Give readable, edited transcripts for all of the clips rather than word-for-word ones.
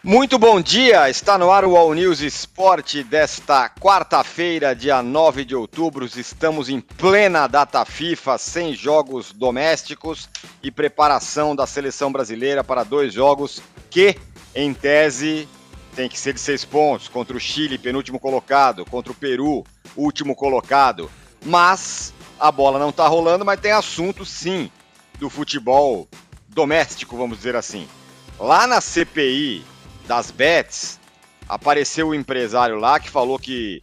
Muito bom dia, está no ar o All News Esporte desta quarta-feira, dia 9 de outubro. Estamos em plena data FIFA, sem jogos domésticos e preparação da seleção brasileira para 2 jogos que, em tese, tem que ser de 6 pontos, contra o Chile, penúltimo colocado, contra o Peru, último colocado. Mas a bola não está rolando, mas tem assunto sim do futebol doméstico, vamos dizer assim. Lá na CPI das bets, apareceu o empresário lá que falou que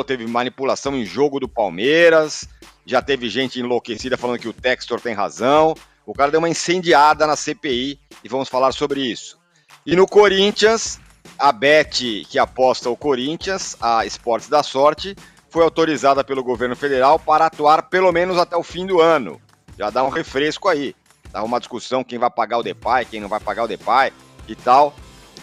teve manipulação em jogo do Palmeiras, já teve gente enlouquecida falando que o Textor tem razão. O cara deu uma incendiada na CPI e vamos falar sobre isso. E no Corinthians, a bet que aposta o Corinthians, a Esportes da Sorte, foi autorizada pelo governo federal para atuar pelo menos até o fim do ano. Já dá um refresco aí. Dá uma discussão quem vai pagar o Depay, quem não vai pagar o Depay e tal.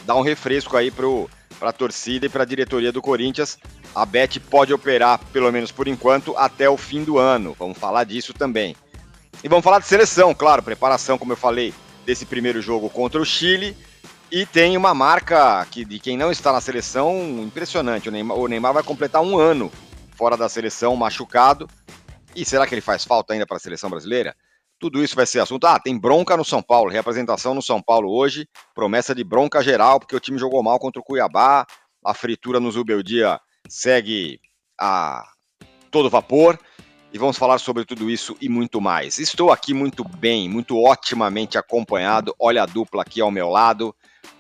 Dá um refresco aí para a torcida e para a diretoria do Corinthians. A bet pode operar, pelo menos por enquanto, até o fim do ano. Vamos falar disso também. E vamos falar de seleção, claro, preparação, como eu falei, desse primeiro jogo contra o Chile. E tem uma marca de quem não está na seleção impressionante. O Neymar vai completar 1 ano fora da seleção, machucado. E será que ele faz falta ainda para a seleção brasileira? Tudo isso vai ser assunto. Tem bronca no São Paulo, reapresentação no São Paulo hoje, promessa de bronca geral, porque o time jogou mal contra o Cuiabá, a fritura no Zubeldia segue a todo vapor, e vamos falar sobre tudo isso e muito mais. Estou aqui muito bem, muito otimamente acompanhado, olha a dupla aqui ao meu lado,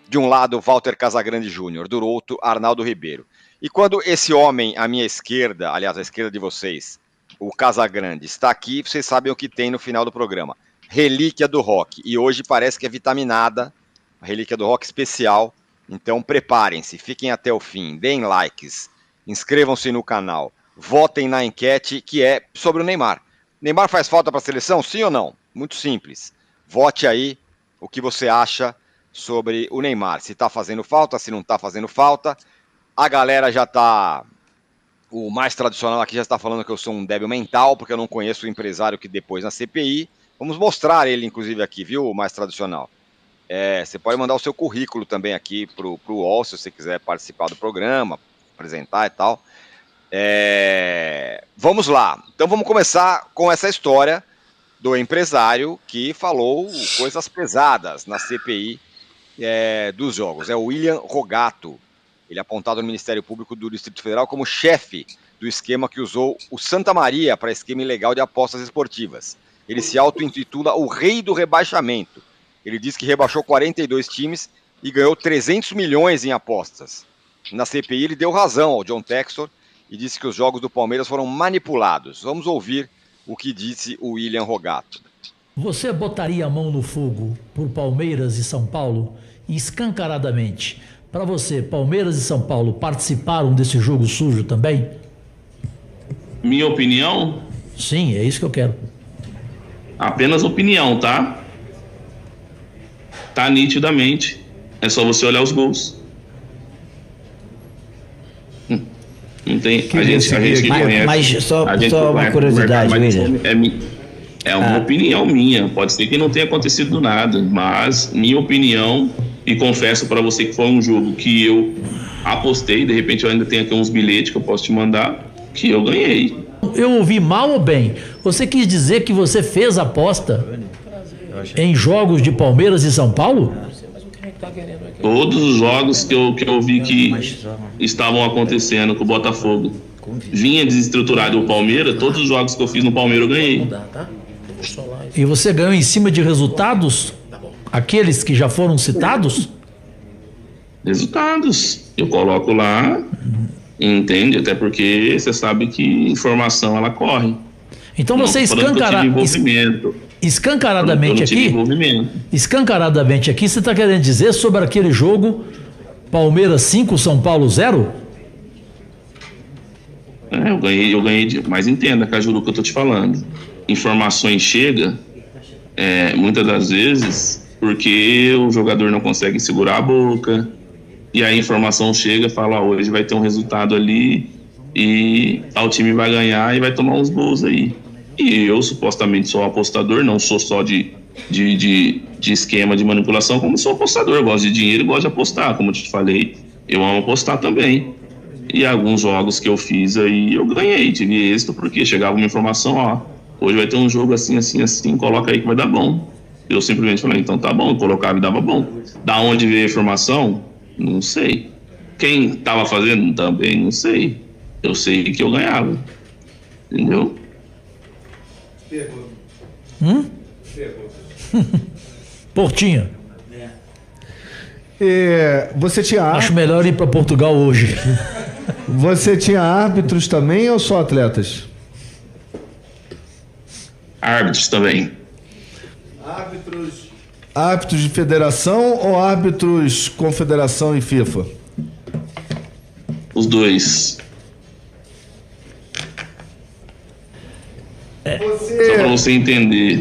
de um lado Walter Casagrande Júnior, do outro Arnaldo Ribeiro. E quando esse homem à minha esquerda, aliás, à esquerda de vocês, o Casagrande, está aqui, vocês sabem o que tem no final do programa. Relíquia do Rock. E hoje parece que é vitaminada, a Relíquia do Rock especial. Então preparem-se, fiquem até o fim, deem likes, inscrevam-se no canal, votem na enquete que é sobre o Neymar. Neymar faz falta para a seleção, sim ou não? Muito simples. Vote aí o que você acha sobre o Neymar. Se está fazendo falta, se não está fazendo falta. A galera já está... O mais tradicional aqui já está falando que eu sou um débil mental, porque eu não conheço o empresário que depois na CPI. Vamos mostrar ele, inclusive, aqui, viu, o mais tradicional. Você pode mandar o seu currículo também aqui pro UOL, se você quiser participar do programa, apresentar e tal. Vamos lá. Então vamos começar com essa história do empresário que falou coisas pesadas na CPI dos jogos. É o William Rogato. Ele é apontado no Ministério Público do Distrito Federal como chefe do esquema que usou o Santa Maria para esquema ilegal de apostas esportivas. Ele se auto-intitula o rei do rebaixamento. Ele diz que rebaixou 42 times e ganhou 300 milhões em apostas. Na CPI ele deu razão ao John Textor e disse que os jogos do Palmeiras foram manipulados. Vamos ouvir o que disse o William Rogato. Você botaria a mão no fogo por Palmeiras e São Paulo escancaradamente? Para você, Palmeiras e São Paulo participaram desse jogo sujo também? Minha opinião? Sim, é isso que eu quero. Apenas opinião, tá? Tá nitidamente. É só você olhar os gols. Não tem. A gente conhece. Mas só uma curiosidade, William. É uma opinião minha. Pode ser que não tenha acontecido do nada, mas minha opinião. E confesso para você que foi um jogo que eu apostei, de repente eu ainda tenho aqui uns bilhetes que eu posso te mandar, que eu ganhei. Eu ouvi mal ou bem? Você quis dizer que você fez aposta em jogos de Palmeiras e São Paulo? Todos os jogos que eu vi que estavam acontecendo com o Botafogo vinha desestruturado o Palmeiras, todos os jogos que eu fiz no Palmeiras eu ganhei. E você ganhou em cima de resultados? Aqueles que já foram citados? Resultados. Eu coloco lá, entende? Até porque você sabe que informação ela corre. Então você escancaradamente aqui, você está querendo dizer sobre aquele jogo Palmeiras 5, São Paulo 0? Eu ganhei, mas entenda, Cajuru, o que eu estou te falando. Informações chegam, muitas das vezes... porque o jogador não consegue segurar a boca, e a informação chega e fala, hoje vai ter um resultado ali, e o time vai ganhar e vai tomar uns gols aí. E eu supostamente sou apostador, não sou só de de esquema de manipulação, como sou apostador, eu gosto de dinheiro e gosto de apostar, como eu te falei, eu amo apostar também. E alguns jogos que eu fiz aí eu ganhei, tive êxito, porque chegava uma informação, ó, hoje vai ter um jogo assim, assim, assim, coloca aí que vai dar bom. Eu simplesmente falei, então tá bom, eu colocava e dava bom. Da onde veio a informação? Não sei. Quem tava fazendo? Também não sei. Eu sei que eu ganhava. Entendeu? Portinha. Você tinha Acho melhor ir para Portugal hoje. Você tinha árbitros também ou só atletas? Árbitros também. Árbitros de federação ou árbitros confederação e FIFA? Os dois. Só para você entender.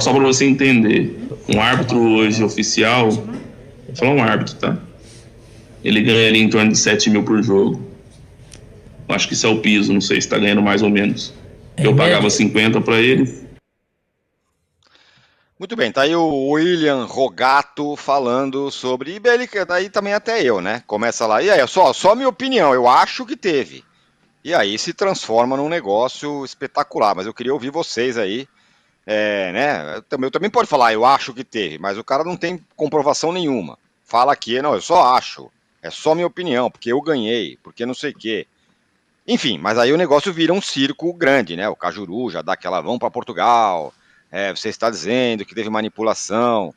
Só para você entender. Um árbitro hoje oficial, vou falar um árbitro, tá? Ele ganharia em torno de 7 mil por jogo. Eu acho que isso é o piso, não sei se tá ganhando mais ou menos. Eu pagava 50 para ele. Muito bem, tá aí o William Rogato falando sobre, e ele, daí também até eu, né? Começa lá, e aí, só minha opinião, eu acho que teve. E aí se transforma num negócio espetacular, mas eu queria ouvir vocês aí, né? Eu também pode falar, eu acho que teve, mas o cara não tem comprovação nenhuma. Fala aqui, não, eu só acho, é só minha opinião, porque eu ganhei, porque não sei o quê. Enfim, mas aí o negócio vira um circo grande, né? O Cajuru já dá aquela, vão para Portugal, você está dizendo que teve manipulação.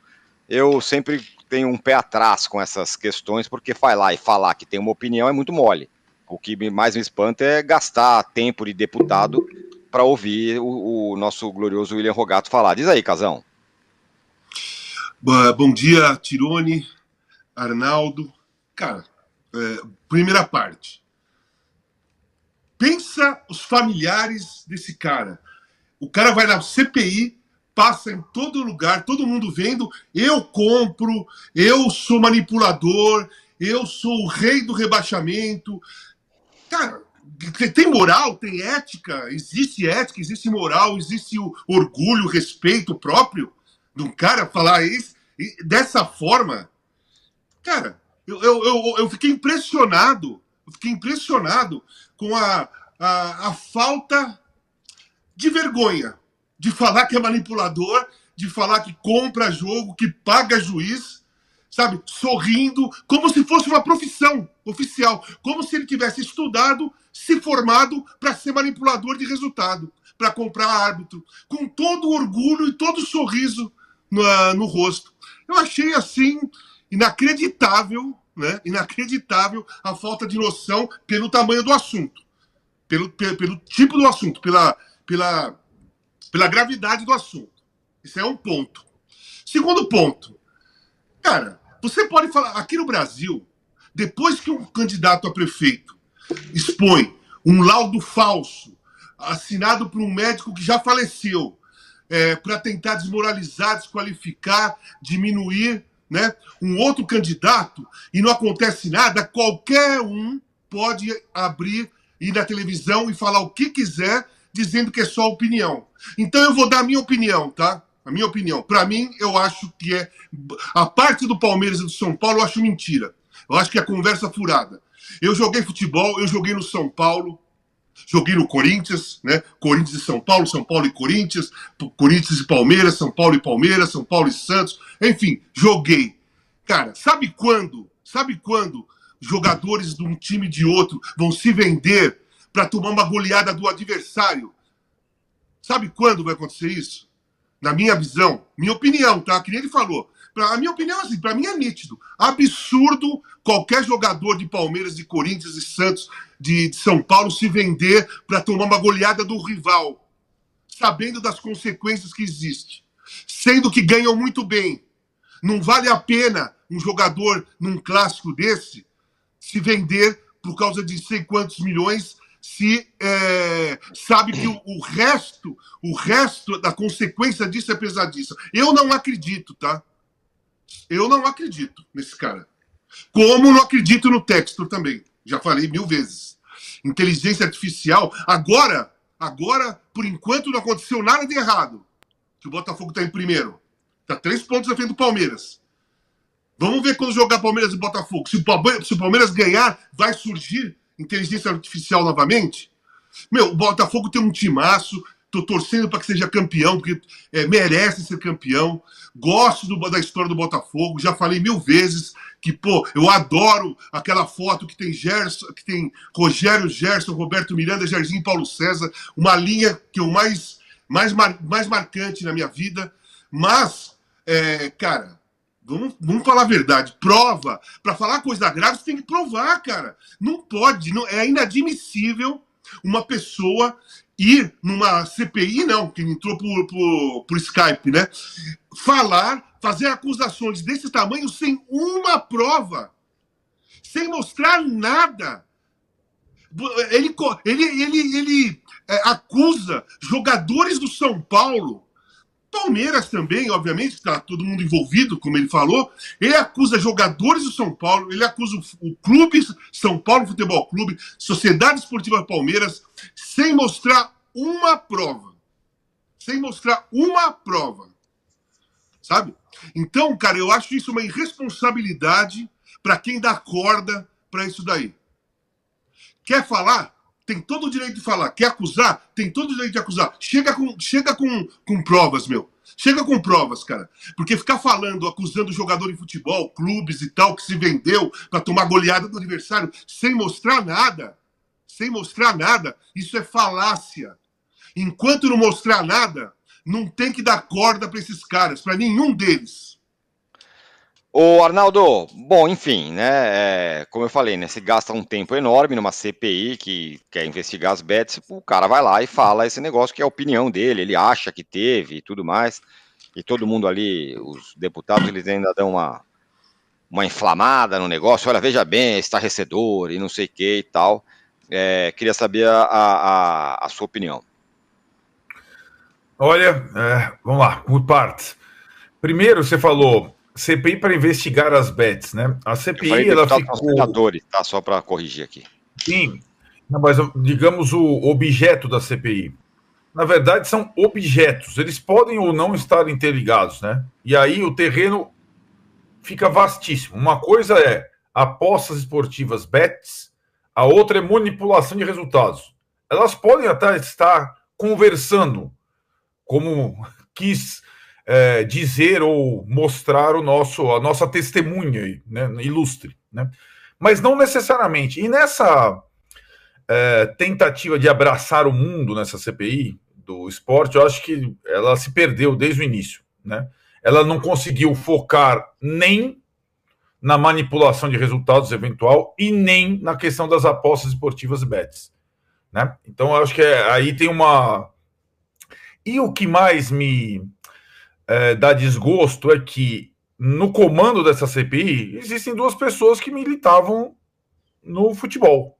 Eu sempre tenho um pé atrás com essas questões, porque vai lá e falar que tem uma opinião é muito mole. O que mais me espanta é gastar tempo de deputado para ouvir o nosso glorioso William Rogato falar. Diz aí, Casão. Bom dia, Tirone, Arnaldo. Cara, primeira parte. Pensa os familiares desse cara. O cara vai na CPI, passa em todo lugar, todo mundo vendo, eu compro, eu sou manipulador, eu sou o rei do rebaixamento. Cara, tem moral, tem ética, existe moral, existe o orgulho, o respeito próprio de um cara falar isso dessa forma. Cara, eu fiquei impressionado, com a falta de vergonha de falar que é manipulador, de falar que compra jogo, que paga juiz, sabe, sorrindo, como se fosse uma profissão oficial, como se ele tivesse estudado, se formado para ser manipulador de resultado, para comprar árbitro, com todo o orgulho e todo o sorriso no rosto. Eu achei, assim, inacreditável, né? Inacreditável a falta de noção pelo tamanho do assunto, pelo tipo do assunto, pela gravidade do assunto. Isso é um ponto. Segundo ponto, cara, você pode falar, aqui no Brasil, depois que um candidato a prefeito expõe um laudo falso, assinado por um médico que já faleceu, para tentar desmoralizar, desqualificar, diminuir, né, um outro candidato, e não acontece nada, qualquer um pode abrir, ir na televisão e falar o que quiser, dizendo que é só opinião. Então eu vou dar a minha opinião, tá? A minha opinião. Para mim, eu acho que a parte do Palmeiras e do São Paulo, eu acho mentira. Eu acho que é conversa furada. Eu joguei futebol, eu joguei no São Paulo, joguei no Corinthians, né? Corinthians e São Paulo e Corinthians, Corinthians e Palmeiras, São Paulo e Palmeiras, São Paulo e Santos. Enfim, joguei. Cara, sabe quando jogadores de um time e de outro vão se vender para tomar uma goleada do adversário? Sabe quando vai acontecer isso? Na minha visão, minha opinião, tá? Que nem ele falou. A minha opinião, assim, para mim é nítido. Absurdo qualquer jogador de Palmeiras, de Corinthians e Santos, de São Paulo se vender para tomar uma goleada do rival, sabendo das consequências que existem, sendo que ganham muito bem. Não vale a pena um jogador num clássico desse se vender por causa de sei quantos milhões, se sabe que o resto da consequência disso é pesadíssimo. Eu não acredito, tá? Eu não acredito nesse cara. Como não acredito no Textor também. Já falei 1000 vezes. Inteligência artificial. Agora, por enquanto, não aconteceu nada de errado. Que o Botafogo está em primeiro. Tá 3 pontos à frente do Palmeiras. Vamos ver quando jogar Palmeiras e Botafogo. Se o Palmeiras ganhar, vai surgir inteligência artificial novamente? Meu, o Botafogo tem um timaço. Tô torcendo para que seja campeão, porque merece ser campeão. Gosto da história do Botafogo. Já falei 1000 vezes que, pô, eu adoro aquela foto que tem Gerson, que tem Rogério, Gerson, Roberto Miranda, Jairzinho e Paulo César. Uma linha que eu mais marcante na minha vida. Mas, cara, vamos falar a verdade. Prova. Para falar coisa grave, você tem que provar, cara. Não pode. É inadmissível uma pessoa ir numa CPI, não, que entrou por Skype, né? Fazer acusações desse tamanho sem uma prova, sem mostrar nada. Ele acusa jogadores do São Paulo, Palmeiras também, obviamente, está todo mundo envolvido, como ele falou. Ele acusa jogadores do São Paulo, ele acusa o clube São Paulo Futebol Clube, Sociedade Esportiva Palmeiras, sem mostrar uma prova. Sem mostrar uma prova. Sabe? Então, cara, eu acho isso uma irresponsabilidade para quem dá corda para isso daí. Quer falar? Tem todo o direito de falar. Quer acusar? Tem todo o direito de acusar. Chega com provas, meu. Chega com provas, cara. Porque ficar falando, acusando jogador de futebol, clubes e tal, que se vendeu para tomar goleada do adversário, sem mostrar nada, isso é falácia. Enquanto não mostrar nada, não tem que dar corda para esses caras, para nenhum deles. Ô Arnaldo, bom, enfim, né, como eu falei, né, se gasta um tempo enorme numa CPI que quer investigar as bets, o cara vai lá e fala esse negócio que é a opinião dele, ele acha que teve e tudo mais, e todo mundo ali, os deputados, eles ainda dão uma inflamada no negócio, olha, veja bem, é estarrecedor e não sei o que e tal. Queria saber a sua opinião. Olha, vamos lá, por partes. Primeiro, você falou CPI para investigar as bets, né? A CPI, ela ficou... senadores, tá? Só para corrigir aqui. Sim, não, mas digamos o objeto da CPI. Na verdade, são objetos. Eles podem ou não estar interligados, né? E aí o terreno fica vastíssimo. Uma coisa é apostas esportivas, bets, a outra é manipulação de resultados. Elas podem até estar conversando, como quis dizer ou mostrar a nossa testemunha, né, ilustre, né? Mas não necessariamente. E nessa tentativa de abraçar o mundo nessa CPI do esporte, eu acho que ela se perdeu desde o início, né? Ela não conseguiu focar nem na manipulação de resultados eventual e nem na questão das apostas esportivas bets, né? Então eu acho que aí tem uma... E o que mais me dá desgosto é que no comando dessa CPI existem 2 pessoas que militavam no futebol,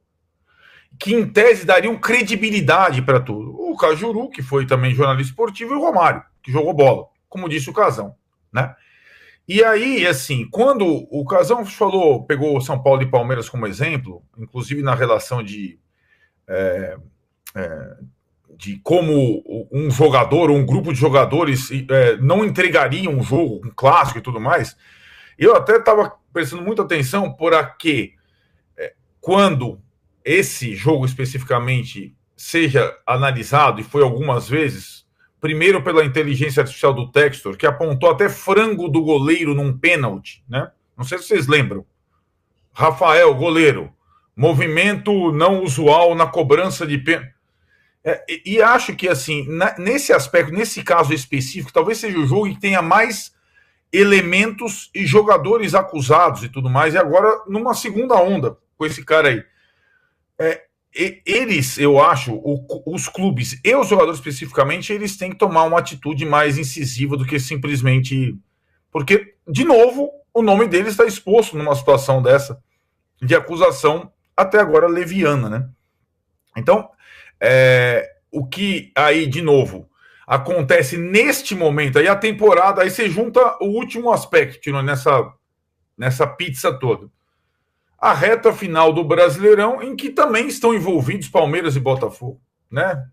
que em tese dariam credibilidade para tudo. O Cajuru, que foi também jornalista esportivo, e o Romário, que jogou bola, como disse o Casão, né? E aí, assim, quando o Casão pegou São Paulo e Palmeiras como exemplo, inclusive na relação de como um jogador ou um grupo de jogadores não entregariam um jogo, um clássico e tudo mais, eu até estava prestando muita atenção porque quando esse jogo especificamente seja analisado, e foi algumas vezes, primeiro pela inteligência artificial do Textor, que apontou até frango do goleiro num pênalti, né? Não sei se vocês lembram. Rafael, goleiro, movimento não usual na cobrança de pênalti. E acho que, assim, nesse aspecto, nesse caso específico, talvez seja o jogo que tenha mais elementos e jogadores acusados e tudo mais, e agora numa segunda onda com esse cara aí. Eles, eu acho, os clubes e os jogadores especificamente, eles têm que tomar uma atitude mais incisiva do que simplesmente... Porque, de novo, o nome deles está exposto numa situação dessa, de acusação, até agora leviana, né? Então... o que aí, de novo, acontece neste momento, aí a temporada, aí você junta o último aspecto nessa pizza toda. A reta final do Brasileirão, em que também estão envolvidos Palmeiras e Botafogo, né?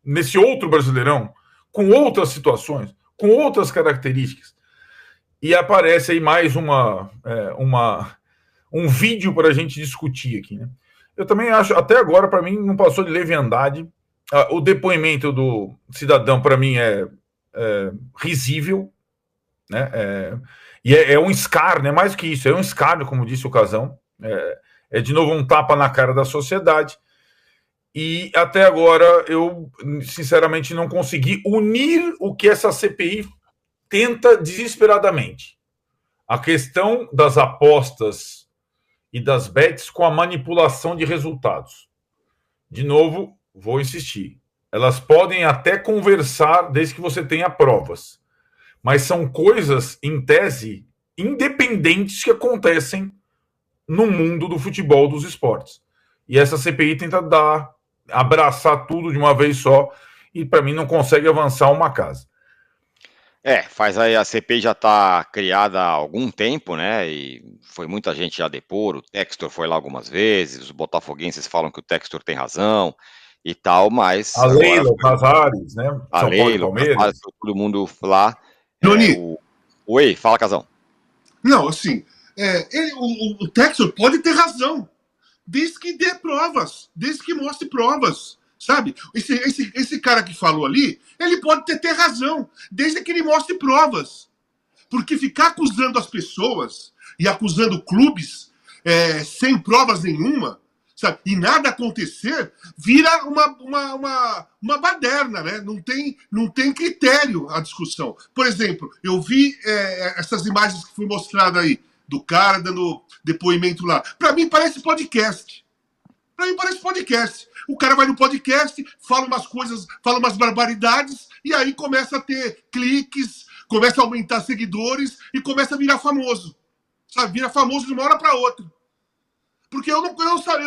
Nesse outro Brasileirão, com outras situações, com outras características. E aparece aí mais um vídeo para a gente discutir aqui, né? Eu também acho, até agora, para mim, não passou de leviandade. O depoimento do cidadão, para mim, é risível, né? E é um escárnio, é mais do que isso, é um escárnio, como disse o Casão. É de novo um tapa na cara da sociedade. E até agora eu, sinceramente, não consegui unir o que essa CPI tenta desesperadamente. A questão das apostas e das bets com a manipulação de resultados. De novo, vou insistir. Elas podem até conversar desde que você tenha provas. Mas são coisas, em tese, independentes que acontecem no mundo do futebol, dos esportes. E essa CPI tenta abraçar tudo de uma vez só e, para mim, não consegue avançar uma casa. Faz aí, a CPI já está criada há algum tempo, né? E foi muita gente já depor, o Textor foi lá algumas vezes, os botafoguenses falam que o Textor tem razão e tal, mas... A Leila, o Casares, né? A Leila, o Casares, todo mundo lá. Johnny. Oi, fala, Casão. Não, assim, o Textor pode ter razão, desde que dê provas, desde que mostre provas. Sabe? Esse cara que falou ali, ele pode ter razão, desde que ele mostre provas. Porque ficar acusando as pessoas e acusando clubes sem provas nenhuma, sabe? E nada acontecer, vira uma baderna, né? Não tem critério a discussão. Por exemplo, eu vi essas imagens que foi mostrada aí, do cara dando depoimento lá. Para mim parece podcast. O cara vai no podcast, fala umas coisas, fala umas barbaridades, e aí começa a ter cliques, começa a aumentar seguidores e começa a virar famoso. Sabe? Vira famoso de uma hora para outra. Porque eu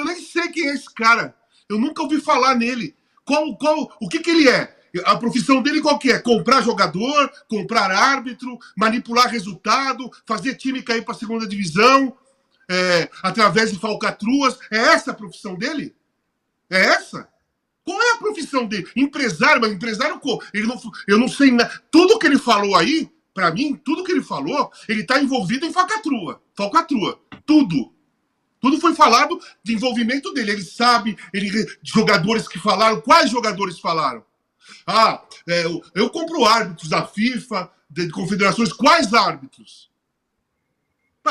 nem sei quem é esse cara. Eu nunca ouvi falar nele. O que ele é? A profissão dele qual que é? Comprar jogador, comprar árbitro, manipular resultado, fazer time cair para a segunda divisão, através de falcatruas. É essa a profissão dele? É essa? Qual é a profissão dele? Empresário, mas empresário eu não sei nada. Tudo que ele falou aí, pra mim, tudo que ele falou, ele tá envolvido em falcatrua. Tudo. Tudo foi falado de envolvimento dele. Ele sabe, jogadores que falaram, quais jogadores falaram? Eu compro árbitros da FIFA, de confederações, quais árbitros?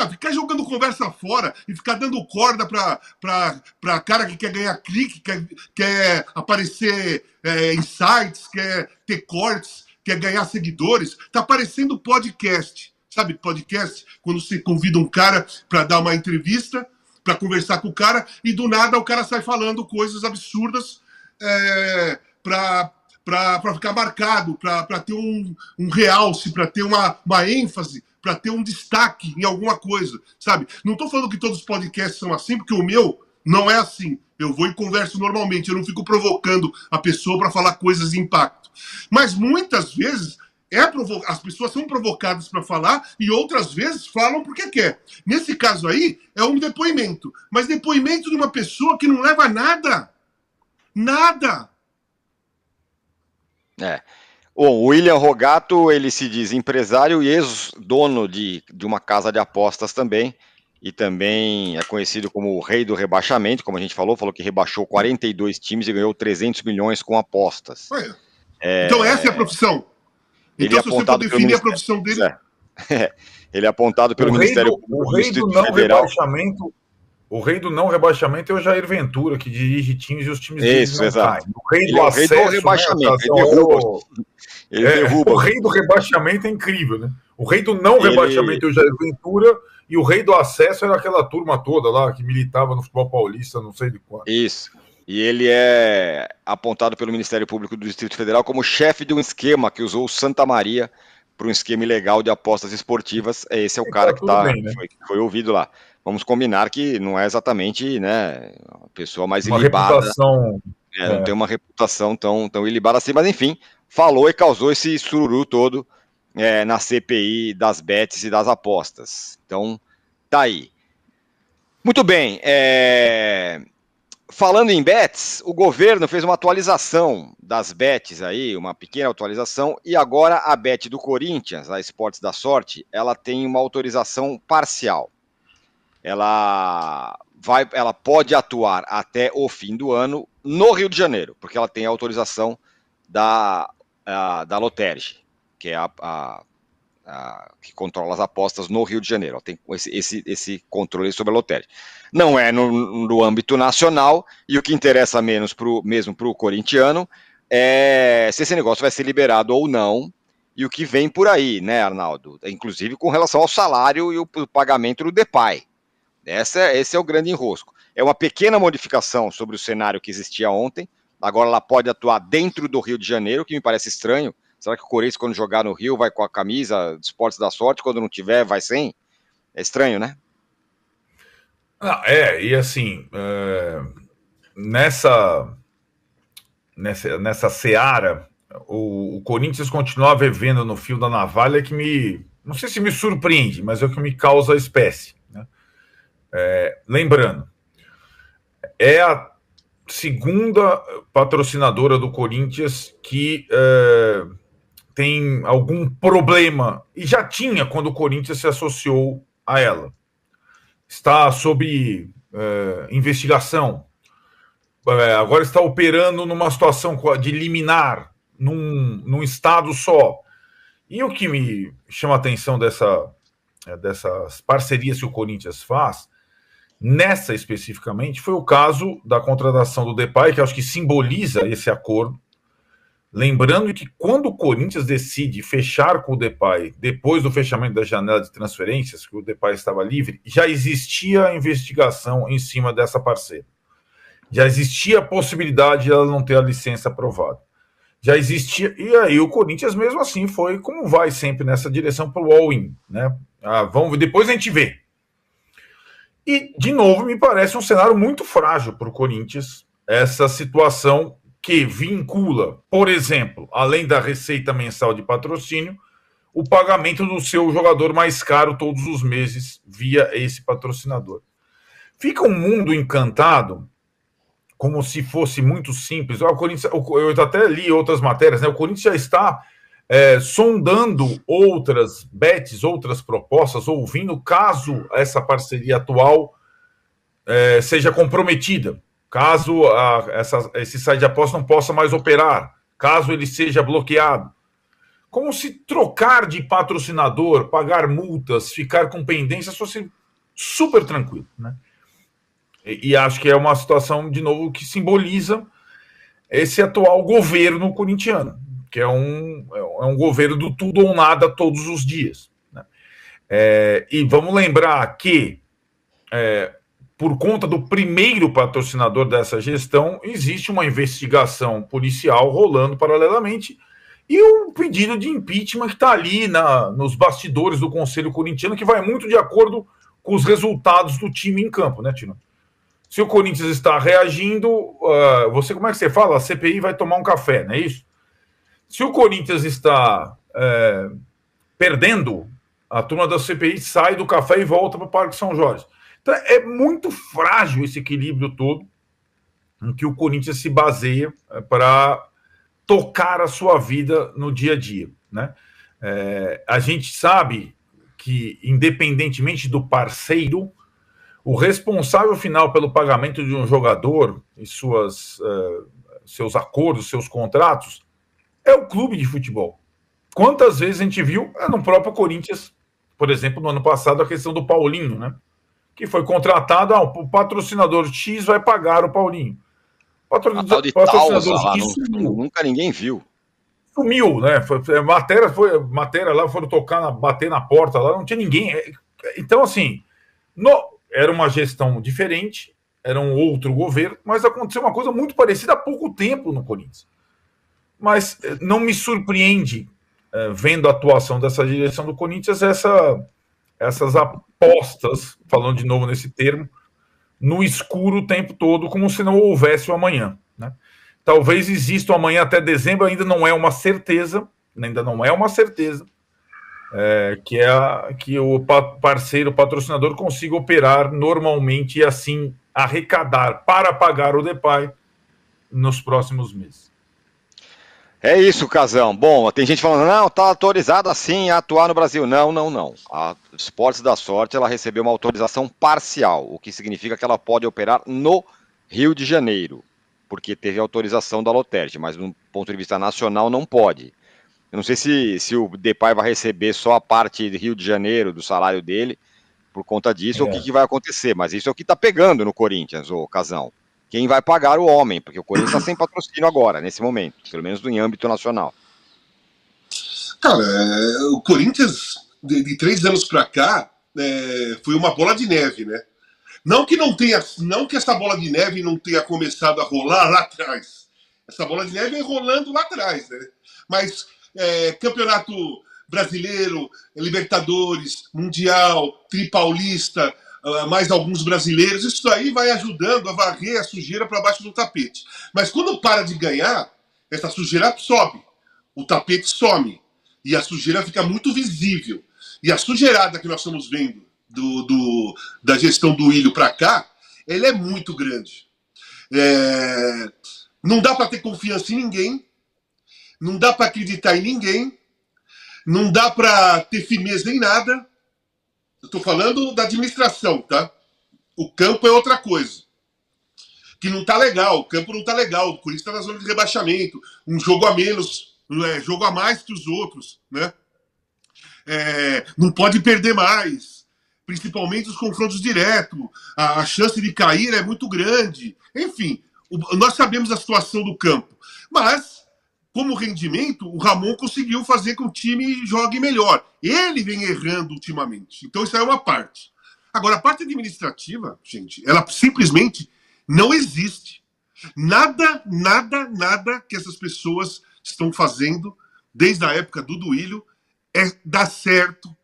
Ficar jogando conversa fora e ficar dando corda pra cara que quer ganhar clique, quer aparecer em sites, quer ter cortes, quer ganhar seguidores. Tá parecendo podcast. Sabe podcast? Quando você convida um cara para dar uma entrevista, para conversar com o cara, e do nada o cara sai falando coisas absurdas para ficar marcado, para ter um realce, para ter uma ênfase, para ter um destaque em alguma coisa, sabe? Não estou falando que todos os podcasts são assim, porque o meu não é assim. Eu vou e converso normalmente, eu não fico provocando a pessoa para falar coisas de impacto. Mas muitas vezes as pessoas são provocadas para falar e outras vezes falam porque quer. Nesse caso aí, é um depoimento. Mas depoimento de uma pessoa que não leva a nada. Nada. O William Rogato, ele se diz empresário e ex-dono de uma casa de apostas também, e também é conhecido como o rei do rebaixamento, como a gente falou que rebaixou 42 times e ganhou 300 milhões com apostas. Então essa é a profissão? Então se você for definir a profissão dele... Ele é apontado pelo Ministério Público do Distrito Federal. O rei do não rebaixamento é o Jair Ventura, que dirige times e os times dele não caem. O rei do acesso, rei do rebaixamento, ele derruba. O rei do rebaixamento é incrível, né? O rei do não rebaixamento é o Jair Ventura, e o rei do acesso era aquela turma toda lá que militava no futebol paulista, não sei de quando. Isso. E ele é apontado pelo Ministério Público do Distrito Federal como chefe de um esquema que usou o Santa Maria para um esquema ilegal de apostas esportivas. Esse é o cara que foi ouvido lá. Vamos combinar que não é exatamente, né, a pessoa mais ilibada. Não tem uma reputação tão ilibada assim, mas enfim, falou e causou esse sururu todo na CPI das bets e das apostas. Então, tá aí. Muito bem. Falando em bets, o governo fez uma atualização das bets aí, uma pequena atualização, e agora a bet do Corinthians, a Esportes da Sorte, ela tem uma autorização parcial. Ela pode atuar até o fim do ano no Rio de Janeiro, porque ela tem a autorização da Loterge, que é que controla as apostas no Rio de Janeiro. Ela tem esse controle sobre a Loterge. Não é no âmbito nacional, e o que interessa mesmo para o corintiano é se esse negócio vai ser liberado ou não, e o que vem por aí, né, Arnaldo? Inclusive com relação ao salário e o pagamento do Depay. Esse é o grande enrosco. É uma pequena modificação sobre o cenário que existia ontem. Agora ela pode atuar dentro do Rio de Janeiro, o que me parece estranho. Será que o Corinthians, quando jogar no Rio, vai com a camisa de Esportes da Sorte, quando não tiver, vai sem? É estranho, né? E assim, nessa seara, o Corinthians continua vivendo no fio da navalha que não sei se me surpreende, mas é o que me causa espécie, né? Lembrando, é a segunda patrocinadora do Corinthians que tem algum problema, e já tinha quando o Corinthians se associou a ela. Está sob investigação, agora está operando numa situação de liminar, num estado só. E o que me chama a atenção dessas parcerias que o Corinthians faz, nessa especificamente, foi o caso da contratação do Depay, que acho que simboliza esse acordo. Lembrando que quando o Corinthians decide fechar com o Depay, depois do fechamento da janela de transferências, que o Depay estava livre, já existia a investigação em cima dessa parceira. Já existia a possibilidade de ela não ter a licença aprovada. Já existia, e aí o Corinthians mesmo assim foi, como vai sempre nessa direção, para o all-in, né? Depois a gente vê. E, de novo, me parece um cenário muito frágil para o Corinthians, essa situação que vincula, por exemplo, além da receita mensal de patrocínio, o pagamento do seu jogador mais caro todos os meses via esse patrocinador. Fica um mundo encantado, como se fosse muito simples. O Corinthians, eu até li outras matérias, né? O Corinthians já está sondando outras bets, outras propostas, ouvindo caso essa parceria atual seja comprometida. Caso esse site de aposta não possa mais operar, caso ele seja bloqueado. Como se trocar de patrocinador, pagar multas, ficar com pendências fosse super tranquilo, né? E acho que é uma situação, de novo, que simboliza esse atual governo corintiano, que é um governo do tudo ou nada todos os dias, né? E vamos lembrar que por conta do primeiro patrocinador dessa gestão, existe uma investigação policial rolando paralelamente e um pedido de impeachment que está ali nos bastidores do Conselho Corintiano, que vai muito de acordo com os resultados do time em campo, né, Tino? Se o Corinthians está reagindo, como é que você fala? A CPI vai tomar um café, não é isso? Se o Corinthians está perdendo, a turma da CPI sai do café e volta para o Parque São Jorge. Então, é muito frágil esse equilíbrio todo em que o Corinthians se baseia para tocar a sua vida no dia a dia, né? A gente sabe que, independentemente do parceiro, o responsável final pelo pagamento de um jogador e seus acordos, seus contratos, é o clube de futebol. Quantas vezes a gente viu no próprio Corinthians, por exemplo, no ano passado, a questão do Paulinho, né? Que foi contratado, o patrocinador X vai pagar o Paulinho. A tal de Tausa lá, nunca ninguém viu. Sumiu, né? Matéria lá, foram bater na porta lá, não tinha ninguém. Então, assim, era uma gestão diferente, era um outro governo, mas aconteceu uma coisa muito parecida há pouco tempo no Corinthians. Mas não me surpreende, vendo a atuação dessa direção do Corinthians, essas apostas, falando de novo nesse termo, no escuro o tempo todo, como se não houvesse o amanhã, né? Talvez exista o amanhã até dezembro, ainda não é uma certeza, que o patrocinador consiga operar normalmente e assim arrecadar para pagar o Depay nos próximos meses. É isso, Casão. Bom, tem gente falando, não, tá autorizado assim a atuar no Brasil. Não. A Esportes da Sorte, ela recebeu uma autorização parcial, o que significa que ela pode operar no Rio de Janeiro, porque teve autorização da Loterd, mas do ponto de vista nacional não pode. Eu não sei se o Depay vai receber só a parte do Rio de Janeiro, do salário dele, por conta disso, ou o que vai acontecer, mas isso é o que tá pegando no Corinthians, ô Casão. Quem vai pagar o homem, porque o Corinthians está sem patrocínio agora, nesse momento, pelo menos em âmbito nacional. Cara, o Corinthians, de 3 anos para cá, foi uma bola de neve, né? Não que essa bola de neve não tenha começado a rolar lá atrás. Essa bola de neve vem rolando lá atrás, né? Mas Campeonato Brasileiro, Libertadores, Mundial, Tripaulista, mais alguns brasileiros, isso aí vai ajudando a varrer a sujeira para baixo do tapete. Mas quando para de ganhar, essa sujeira sobe, o tapete some, e a sujeira fica muito visível. E a sujeirada que nós estamos vendo da gestão do Ilho para cá, ela é muito grande. Não dá para ter confiança em ninguém, não dá para acreditar em ninguém, não dá para ter firmeza em nada. Eu estou falando da administração, tá? O campo é outra coisa. Que não tá legal, o campo não tá legal. O Corinthians está na zona de rebaixamento. Um jogo a menos, jogo a mais que os outros, né? Não pode perder mais. Principalmente os confrontos diretos. A chance de cair é muito grande. Enfim, nós sabemos a situação do campo. Mas, como rendimento, o Ramon conseguiu fazer com que o time jogue melhor. Ele vem errando ultimamente. Então, isso é uma parte. Agora, a parte administrativa, gente, ela simplesmente não existe. Nada que essas pessoas estão fazendo, desde a época do Duílio, dá certo,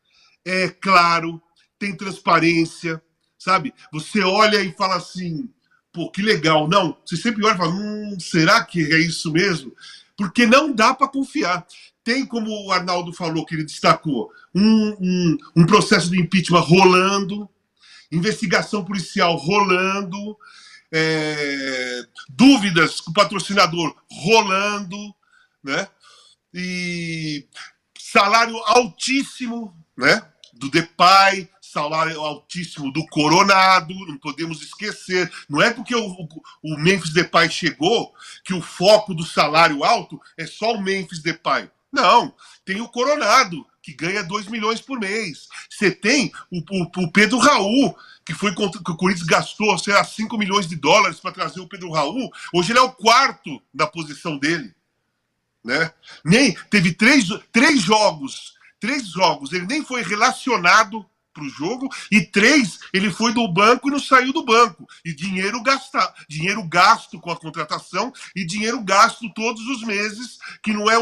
é claro, tem transparência, sabe? Você olha e fala assim, pô, que legal. Não, você sempre olha e fala, será que é isso mesmo? Porque não dá para confiar. Tem, como o Arnaldo falou, que ele destacou, um processo de impeachment rolando, investigação policial rolando, dúvidas com o patrocinador rolando, né? E salário altíssimo, né? Do Depay, salário altíssimo do Coronado, não podemos esquecer. Não é porque o Memphis Depay chegou que o foco do salário alto é só o Memphis Depay. Não, tem o Coronado, que ganha 2 milhões por mês. Você tem o Pedro Raul, que o Corinthians gastou, sei lá, 5 milhões de dólares para trazer o Pedro Raul. Hoje ele é o 4º da posição dele. Né? Nem teve três jogos, ele nem foi relacionado para o jogo, e 3 ele foi do banco e não saiu do banco. E dinheiro gasto com a contratação, e dinheiro gasto todos os meses, que não é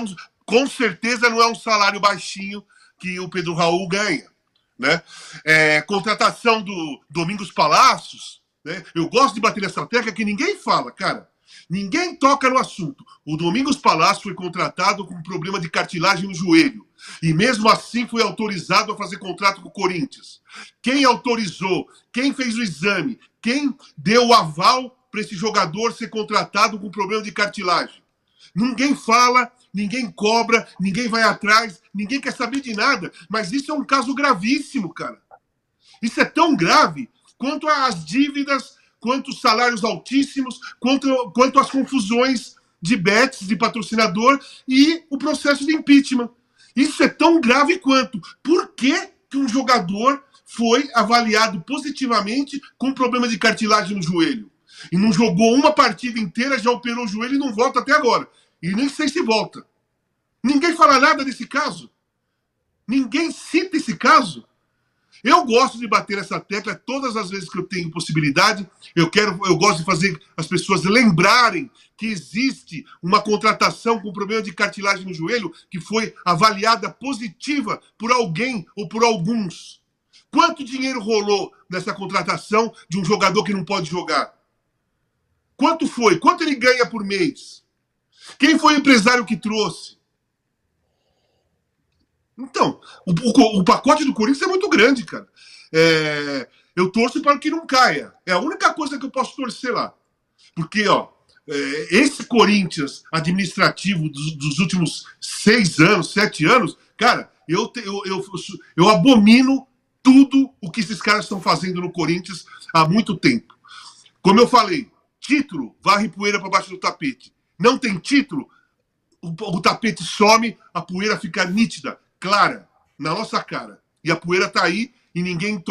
com certeza não é um salário baixinho que o Pedro Raul ganha. Né? Contratação do Domingos Palacios, né? Eu gosto de bater nessa tecla que ninguém fala, cara. Ninguém toca no assunto. O Domingos Palacios foi contratado com um problema de cartilagem no joelho. E mesmo assim foi autorizado a fazer contrato com o Corinthians. Quem autorizou? Quem fez o exame? Quem deu o aval para esse jogador ser contratado com problema de cartilagem? Ninguém fala, ninguém cobra, ninguém vai atrás, ninguém quer saber de nada. Mas isso é um caso gravíssimo, cara. Isso é tão grave quanto as dívidas, quanto os salários altíssimos, quanto as confusões de bets, de patrocinador e o processo de impeachment. Isso é tão grave quanto. Por que um jogador foi avaliado positivamente com problema de cartilagem no joelho? E não jogou uma partida inteira, já operou o joelho e não volta até agora. E nem sei se volta. Ninguém fala nada desse caso. Ninguém cita esse caso. Eu gosto de bater essa tecla todas as vezes que eu tenho possibilidade. Eu gosto de fazer as pessoas lembrarem que existe uma contratação com problema de cartilagem no joelho que foi avaliada positiva por alguém ou por alguns. Quanto dinheiro rolou nessa contratação de um jogador que não pode jogar? Quanto foi? Quanto ele ganha por mês? Quem foi o empresário que trouxe? Então, o pacote do Corinthians é muito grande, cara. Eu torço para que não caia. É a única coisa que eu posso torcer lá. Porque, esse Corinthians administrativo dos últimos 6 anos, 7 anos, cara, eu abomino tudo o que esses caras estão fazendo no Corinthians há muito tempo. Como eu falei, título varre poeira para baixo do tapete. Não tem título, o tapete some, a poeira fica nítida, clara, na nossa cara. E a poeira está aí e ninguém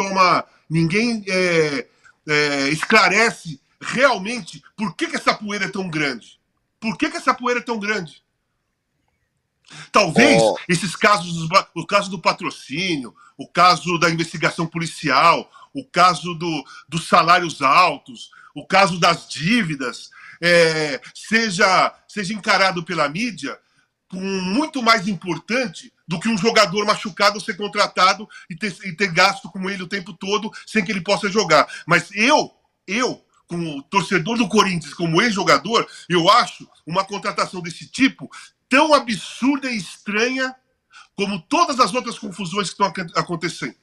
esclarece realmente por que essa poeira é tão grande. Por que essa poeira é tão grande? Talvez esses casos, o caso do patrocínio, o caso da investigação policial, o caso dos salários altos, o caso das dívidas, seja encarado pela mídia como muito mais importante do que um jogador machucado ser contratado e ter gasto com ele o tempo todo sem que ele possa jogar. Mas eu, como torcedor do Corinthians, como ex-jogador, eu acho uma contratação desse tipo tão absurda e estranha como todas as outras confusões que estão acontecendo.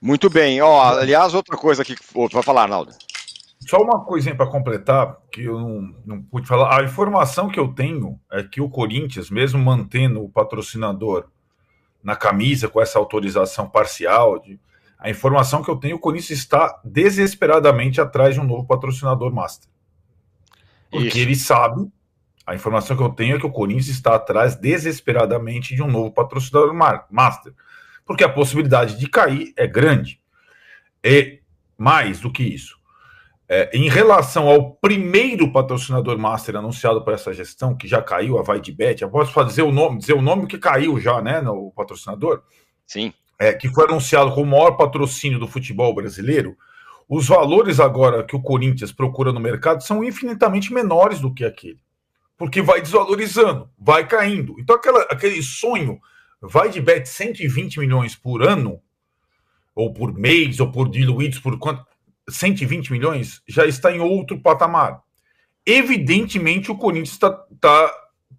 Muito bem. Aliás, outra coisa aqui, vai falar, Arnaldo. Só uma coisinha para completar, que eu não pude falar. A informação que eu tenho é que o Corinthians, mesmo mantendo o patrocinador na camisa com essa autorização parcial, a informação que eu tenho, o Corinthians está desesperadamente atrás de um novo patrocinador master. Porque ele sabe, a informação que eu tenho é que o Corinthians está atrás desesperadamente de um novo patrocinador master. Porque a possibilidade de cair é grande. É mais do que isso. Em relação ao primeiro patrocinador master anunciado por essa gestão, que já caiu, a VaiDebet, eu posso dizer o nome que caiu já, né, no patrocinador? Sim. Que foi anunciado como o maior patrocínio do futebol brasileiro. Os valores agora que o Corinthians procura no mercado são infinitamente menores do que aquele. Porque vai desvalorizando, vai caindo. Então aquele sonho, VaiDebet 120 milhões por ano, ou por mês, ou por diluídos por quanto... 120 milhões já está em outro patamar. Evidentemente, o Corinthians está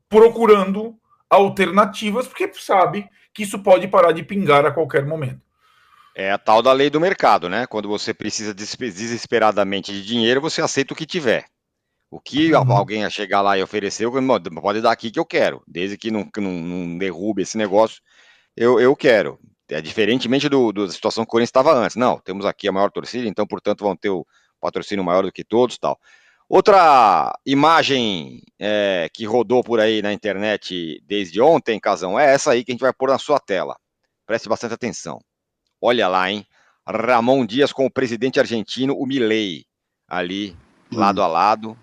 procurando alternativas, porque sabe que isso pode parar de pingar a qualquer momento. É a tal da lei do mercado, né? Quando você precisa desesperadamente de dinheiro, você aceita o que tiver. O que alguém chegar lá e oferecer, pode dar aqui que eu quero. Desde que não derrube esse negócio, eu quero. Diferentemente da situação que o Corinthians estava antes. Não, temos aqui a maior torcida, então, portanto, vão ter o patrocínio maior do que todos, tal. Outra imagem que rodou por aí na internet desde ontem, Casão, é essa aí que a gente vai pôr na sua tela. Preste bastante atenção. Olha lá, hein? Ramon Dias com o presidente argentino, o Milei, ali, lado a lado,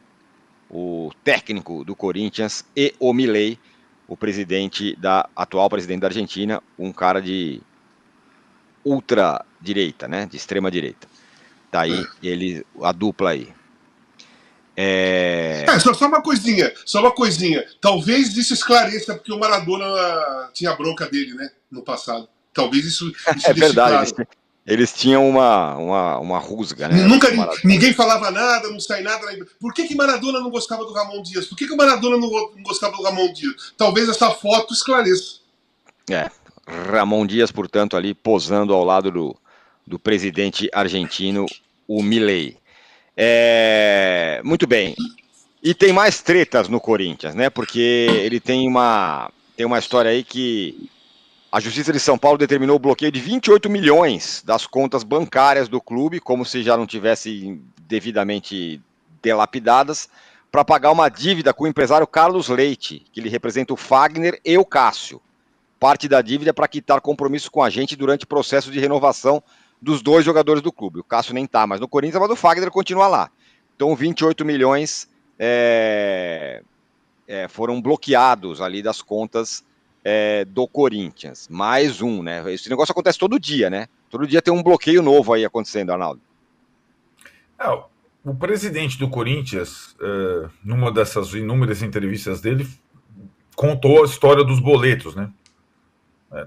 o técnico do Corinthians e o Milei, o atual presidente da Argentina, um cara de ultra-direita, né? De extrema-direita. Tá aí a dupla aí. Só uma coisinha. Talvez isso esclareça, porque o Maradona tinha bronca dele, né? No passado. Talvez isso é verdade, claro. Eles tinham uma rusga, né? Ninguém falava nada, não sai nada. Por que Maradona não gostava do Ramon Dias? Por que o Maradona não gostava do Ramon Dias? Talvez essa foto esclareça. Ramon Dias, portanto, ali posando ao lado do presidente argentino, o Milei. Muito bem. E tem mais tretas no Corinthians, né? Porque ele tem uma história aí que a Justiça de São Paulo determinou o bloqueio de 28 milhões das contas bancárias do clube, como se já não tivessem devidamente delapidadas, para pagar uma dívida com o empresário Carlos Leite, que ele representa o Fagner e o Cássio. Parte da dívida é para quitar compromisso com a gente durante o processo de renovação dos 2 jogadores do clube. O Cássio nem tá mais no Corinthians, mas o Fagner continua lá. Então 28 milhões foram bloqueados ali das contas do Corinthians. Mais um, né? Esse negócio acontece todo dia, né? Todo dia tem um bloqueio novo aí acontecendo, Arnaldo. O presidente do Corinthians, numa dessas inúmeras entrevistas dele, contou a história dos boletos, né?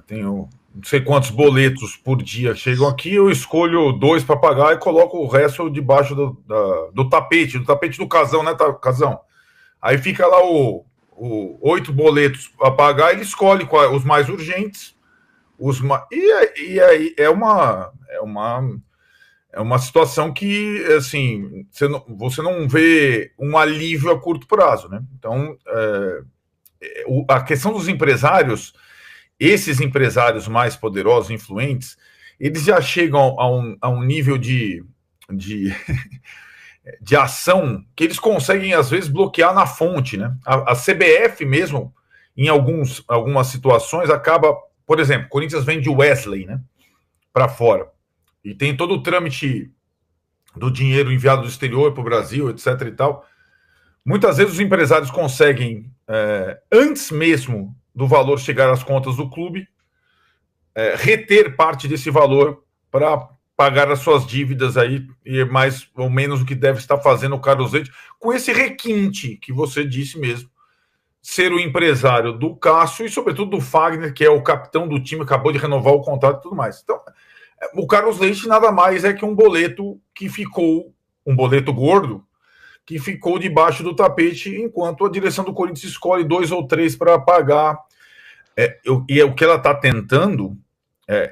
Tenho não sei quantos boletos por dia chegam aqui, eu escolho 2 para pagar e coloco o resto debaixo do tapete do Casão, né, Casão? Aí fica lá 8 boletos para pagar, ele escolhe os mais urgentes, e aí é uma é uma situação que, assim, você não vê um alívio a curto prazo, né? Então, a questão dos empresários, esses empresários mais poderosos, influentes, eles já chegam a um nível de ação que eles conseguem, às vezes, bloquear na fonte, né? A CBF mesmo, em algumas situações, acaba, por exemplo, Corinthians vende o Wesley, né, para fora, e tem todo o trâmite do dinheiro enviado do exterior para o Brasil, etc. e tal. Muitas vezes os empresários conseguem, antes mesmo do valor chegar às contas do clube, reter parte desse valor para pagar as suas dívidas aí, e mais ou menos o que deve estar fazendo o Carlos Leite, com esse requinte que você disse mesmo, ser o empresário do Cássio e, sobretudo, do Fagner, que é o capitão do time, acabou de renovar o contrato e tudo mais. Então, o Carlos Leite nada mais é que um boleto que ficou, um boleto gordo, que ficou debaixo do tapete, enquanto a direção do Corinthians escolhe 2 ou 3 para pagar. E o que ela está tentando,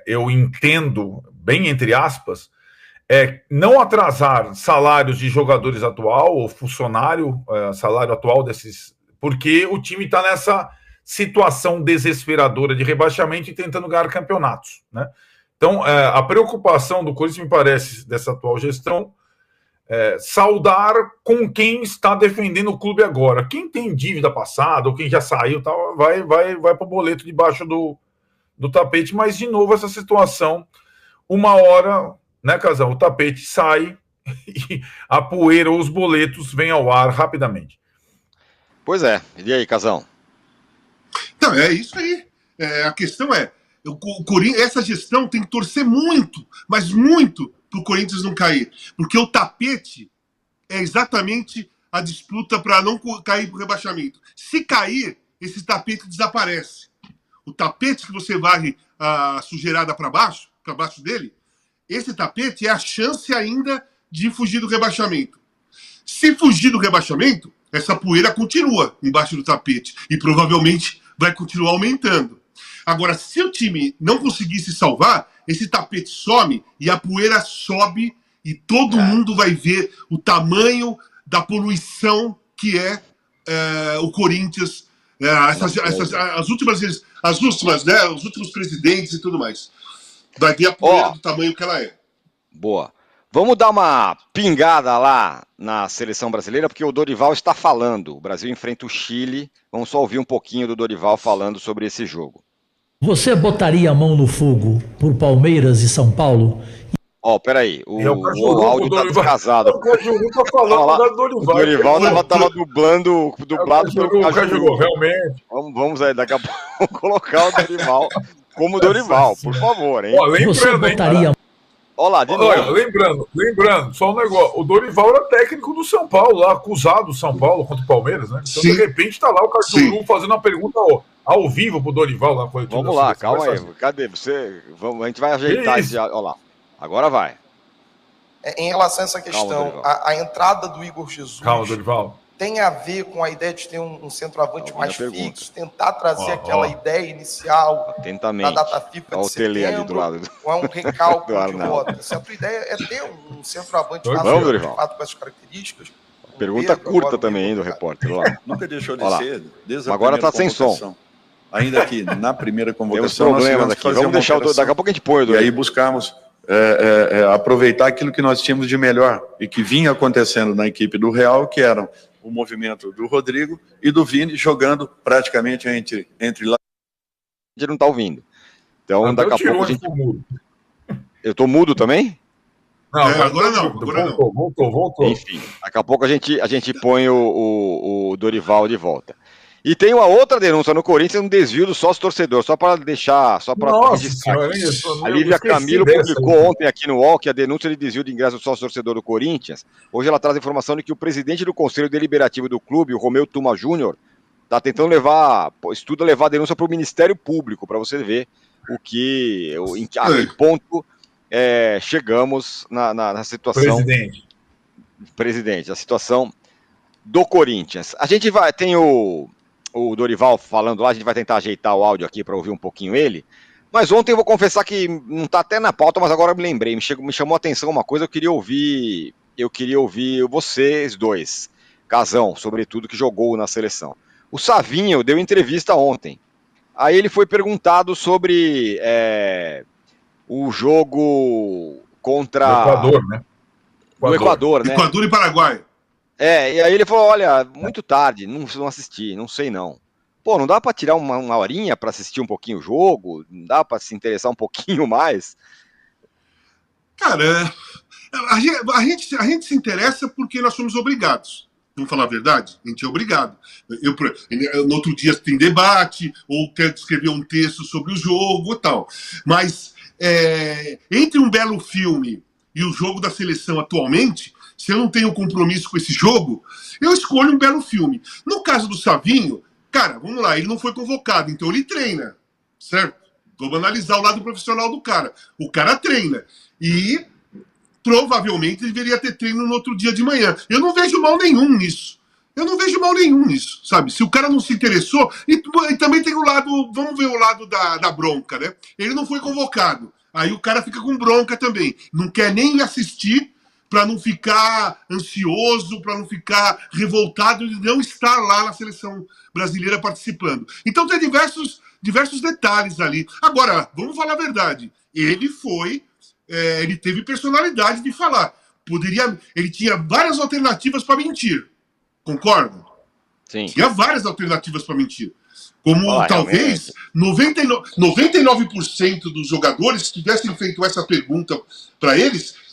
eu entendo, bem entre aspas, não atrasar salários de jogadores atual, ou funcionário, salário atual desses, porque o time está nessa situação desesperadora de rebaixamento e tentando ganhar campeonatos, né? Então, a preocupação do Corinthians, me parece, dessa atual gestão, saudar com quem está defendendo o clube agora. Quem tem dívida passada, ou quem já saiu, tal, vai para o boleto debaixo do tapete, mas, de novo, essa situação, uma hora, né, Casão, o tapete sai e a poeira ou os boletos vêm ao ar rapidamente. Pois é. E aí, Casão? Então, é isso aí. A questão o Corinthians, essa gestão tem que torcer muito, mas muito, para o Corinthians não cair. Porque o tapete é exatamente a disputa para não cair para o rebaixamento. Se cair, esse tapete desaparece. O tapete que você varre a sujeirada para baixo dele, esse tapete é a chance ainda de fugir do rebaixamento. Se fugir do rebaixamento, essa poeira continua embaixo do tapete e provavelmente vai continuar aumentando. Agora, se o time não conseguir se salvar, esse tapete some e a poeira sobe e todo mundo vai ver o tamanho da poluição que é o Corinthians, as últimas, né, os últimos presidentes e tudo mais. Vai ver a poeira do tamanho que ela é. Boa. Vamos dar uma pingada lá na seleção brasileira, porque o Dorival está falando. O Brasil enfrenta o Chile. Vamos só ouvir um pouquinho do Dorival falando sobre esse jogo. Você botaria a mão no fogo por Palmeiras e São Paulo? Peraí, o áudio tá descasado. O Cajuru tá falando da Dorival. O Dorival tava dublado pelo Cajuru. Realmente. Vamos aí, daqui a pouco colocar o Dorival como Dorival, por favor, hein? Você botaria... Olha lá, de novo. Lembrando, só um negócio. O Dorival era técnico do São Paulo, lá, acusado do São Paulo contra o Palmeiras, né? Então, de repente, tá lá o Cajuru fazendo uma pergunta ao vivo pro Dorival lá. Vamos lá, calma aí. Cadê você? A gente vai ajeitar esse... Olha lá. Agora vai. Em relação a essa questão, a entrada do Igor Jesus Dorival. tem a ver com a ideia de ter um centroavante mais fixo, tentar trazer aquela ideia inicial da data FIFA de setembro, do lado ou é um recálculo de rota. A tua ideia é ter um centroavante de fato com essas características. Pergunta curta também, hein, do repórter. Lá. Nunca deixou de ser, desde a agora tá sem som. Ainda que na primeira convocação... Temos problemas aqui, vamos deixar daqui a pouco a gente põe. E aí buscarmos aproveitar aquilo que nós tínhamos de melhor e que vinha acontecendo na equipe do Real, que eram o movimento do Rodrigo e do Vini jogando praticamente entre lá. A gente não tá ouvindo. Então, daqui a pouco a gente... Eu tô mudo também? Não, agora não. Voltou. Enfim, daqui a pouco a gente põe o Dorival de volta. E tem uma outra denúncia no Corinthians, um desvio do sócio-torcedor, só para deixar, só para registrar. A Lívia Camilo publicou ontem aqui no UOL que a denúncia de desvio de ingresso do sócio-torcedor do Corinthians, hoje ela traz a informação de que o presidente do Conselho Deliberativo do clube, o Romeu Tuma Júnior, está tentando levar a denúncia para o Ministério Público, para você ver a que ponto chegamos na situação... Presidente, a situação do Corinthians. A gente tem o Dorival falando lá, a gente vai tentar ajeitar o áudio aqui para ouvir um pouquinho ele, Mas ontem eu vou confessar que não tá até na pauta, mas agora eu me lembrei, me chamou a atenção uma coisa, eu queria ouvir vocês dois, Casão, sobretudo, que jogou na seleção. O Savinho deu entrevista ontem, aí ele foi perguntado sobre o jogo contra... O Equador, né? O Equador, né? Equador e Paraguai. E aí ele falou, olha, muito tarde, não assisti, não sei não. Pô, não dá pra tirar uma horinha pra assistir um pouquinho o jogo? Não dá pra se interessar um pouquinho mais? Cara, a gente se interessa porque nós somos obrigados. Vamos falar a verdade? A gente é obrigado. No outro dia tem debate, ou quero escrever um texto sobre o jogo e tal. Mas entre um belo filme e o jogo da seleção atualmente, se eu não tenho compromisso com esse jogo, eu escolho um belo filme. No caso do Savinho, cara, vamos lá, ele não foi convocado, então ele treina, certo? Vamos analisar o lado profissional do cara. O cara treina. E provavelmente deveria ter treino no outro dia de manhã. Eu não vejo mal nenhum nisso. Sabe? Se o cara não se interessou, e também tem o lado, vamos ver o lado da bronca, né? Ele não foi convocado. Aí o cara fica com bronca também. Não quer nem assistir para não ficar ansioso, para não ficar revoltado de não estar lá na seleção brasileira participando. Então tem diversos detalhes ali. Agora, vamos falar a verdade. Ele teve personalidade de falar. Ele tinha várias alternativas para mentir. Concorda? Sim. Tinha várias alternativas para mentir. Como talvez 99% dos jogadores, se tivessem feito essa pergunta para eles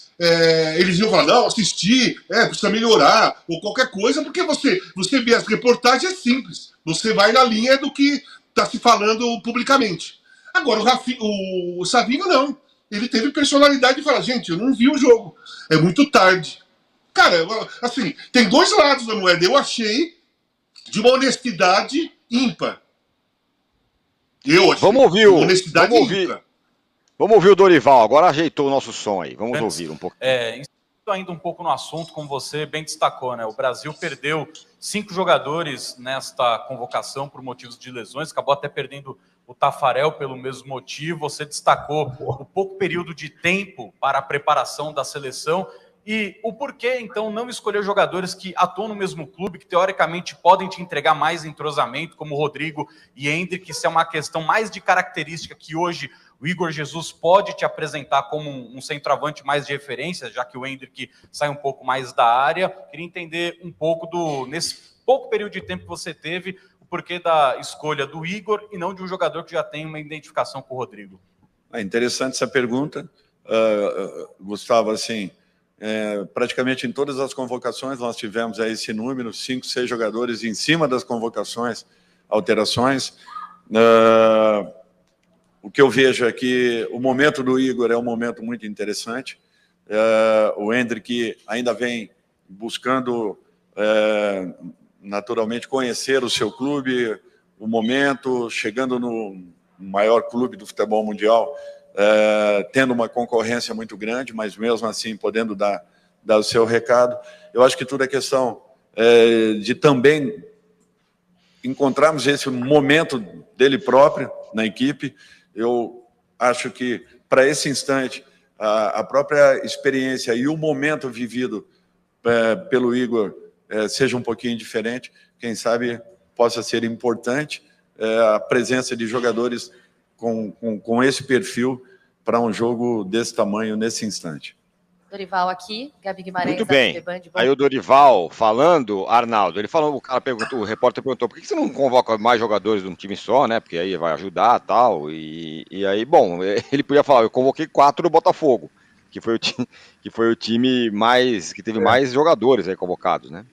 iam falar, não, assistir, precisa melhorar, ou qualquer coisa, porque você vê as reportagens, é simples. Você vai na linha do que está se falando publicamente. Agora, o Savinho não. Ele teve personalidade de falar, gente, eu não vi o jogo, é muito tarde. Cara, assim, tem dois lados da moeda. Eu achei de uma honestidade ímpar. Vamos ouvir o Dorival, agora ajeitou o nosso som aí, vamos ouvir um pouco. Ainda um pouco no assunto, como você bem destacou, né? O Brasil perdeu 5 jogadores nesta convocação por motivos de lesões, acabou até perdendo o Tafarel pelo mesmo motivo. Você destacou o pouco período de tempo para a preparação da seleção e o porquê, então, não escolher jogadores que atuam no mesmo clube, que teoricamente podem te entregar mais entrosamento, como Rodrigo e Endrick, que isso é uma questão mais de característica que hoje o Igor Jesus pode te apresentar como um centroavante mais de referência, já que o Endrick sai um pouco mais da área. Queria entender um pouco nesse pouco período de tempo que você teve, o porquê da escolha do Igor e não de um jogador que já tem uma identificação com o Rodrigo. É interessante essa pergunta, Gustavo, assim, praticamente em todas as convocações nós tivemos aí esse número, 5, 6 jogadores em cima das convocações, alterações. O que eu vejo é que o momento do Igor é um momento muito interessante. O Endrick ainda vem buscando, naturalmente, conhecer o seu clube, o momento, chegando no maior clube do futebol mundial, tendo uma concorrência muito grande, mas mesmo assim podendo dar o seu recado. Eu acho que tudo é questão de também encontrarmos esse momento dele próprio na equipe. Eu acho que, para esse instante, a própria experiência e o momento vivido pelo Igor seja um pouquinho diferente. Quem sabe possa ser importante a presença de jogadores com esse perfil para um jogo desse tamanho nesse instante. Dorival aqui, Gabi Guimarães. Muito bem. Aí o Dorival falando, Arnaldo, ele falou, o repórter perguntou, por que você não convoca mais jogadores de um time só, né? Porque aí vai ajudar e tal. E aí, bom, ele podia falar, eu convoquei 4 do Botafogo, que foi o time que teve mais jogadores aí convocados, né?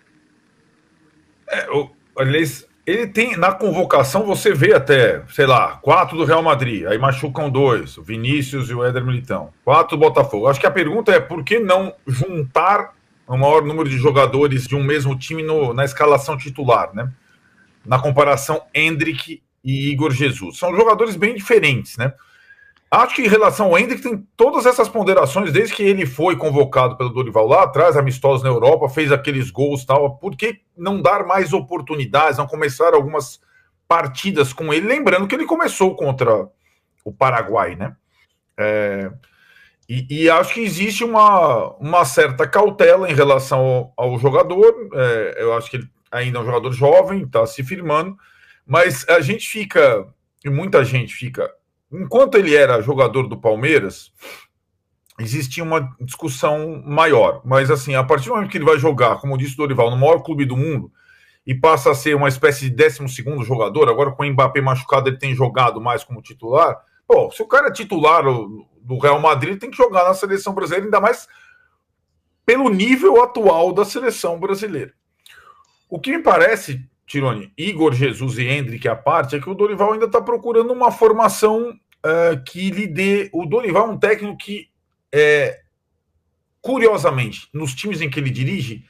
Aliás, ele tem, na convocação, você vê até, sei lá, 4 do Real Madrid, aí machucam 2, o Vinícius e o Éder Militão. 4 do Botafogo. Acho que a pergunta é por que não juntar o maior número de jogadores de um mesmo time na escalação titular, né? Na comparação Endrick e Igor Jesus. São jogadores bem diferentes, né? Acho que em relação ao Endrick tem todas essas ponderações, desde que ele foi convocado pelo Dorival lá atrás, amistosos na Europa, fez aqueles gols e tal. Por que não dar mais oportunidades, não começar algumas partidas com ele? Lembrando que ele começou contra o Paraguai, né? E acho que existe uma certa cautela em relação ao jogador. Eu acho que ele ainda é um jogador jovem, está se firmando, mas a gente fica, e muita gente fica, enquanto ele era jogador do Palmeiras, existia uma discussão maior, mas assim, a partir do momento que ele vai jogar, como disse o Dorival, no maior clube do mundo, e passa a ser uma espécie de 12º jogador, agora com o Mbappé machucado ele tem jogado mais como titular. Pô, se o cara é titular do Real Madrid, ele tem que jogar na seleção brasileira, ainda mais pelo nível atual da seleção brasileira. O que me parece, Tironi, Igor Jesus e Endrick à parte, é que o Dorival ainda está procurando uma formação que lhe dê... O Dorival é um técnico que, curiosamente, nos times em que ele dirige,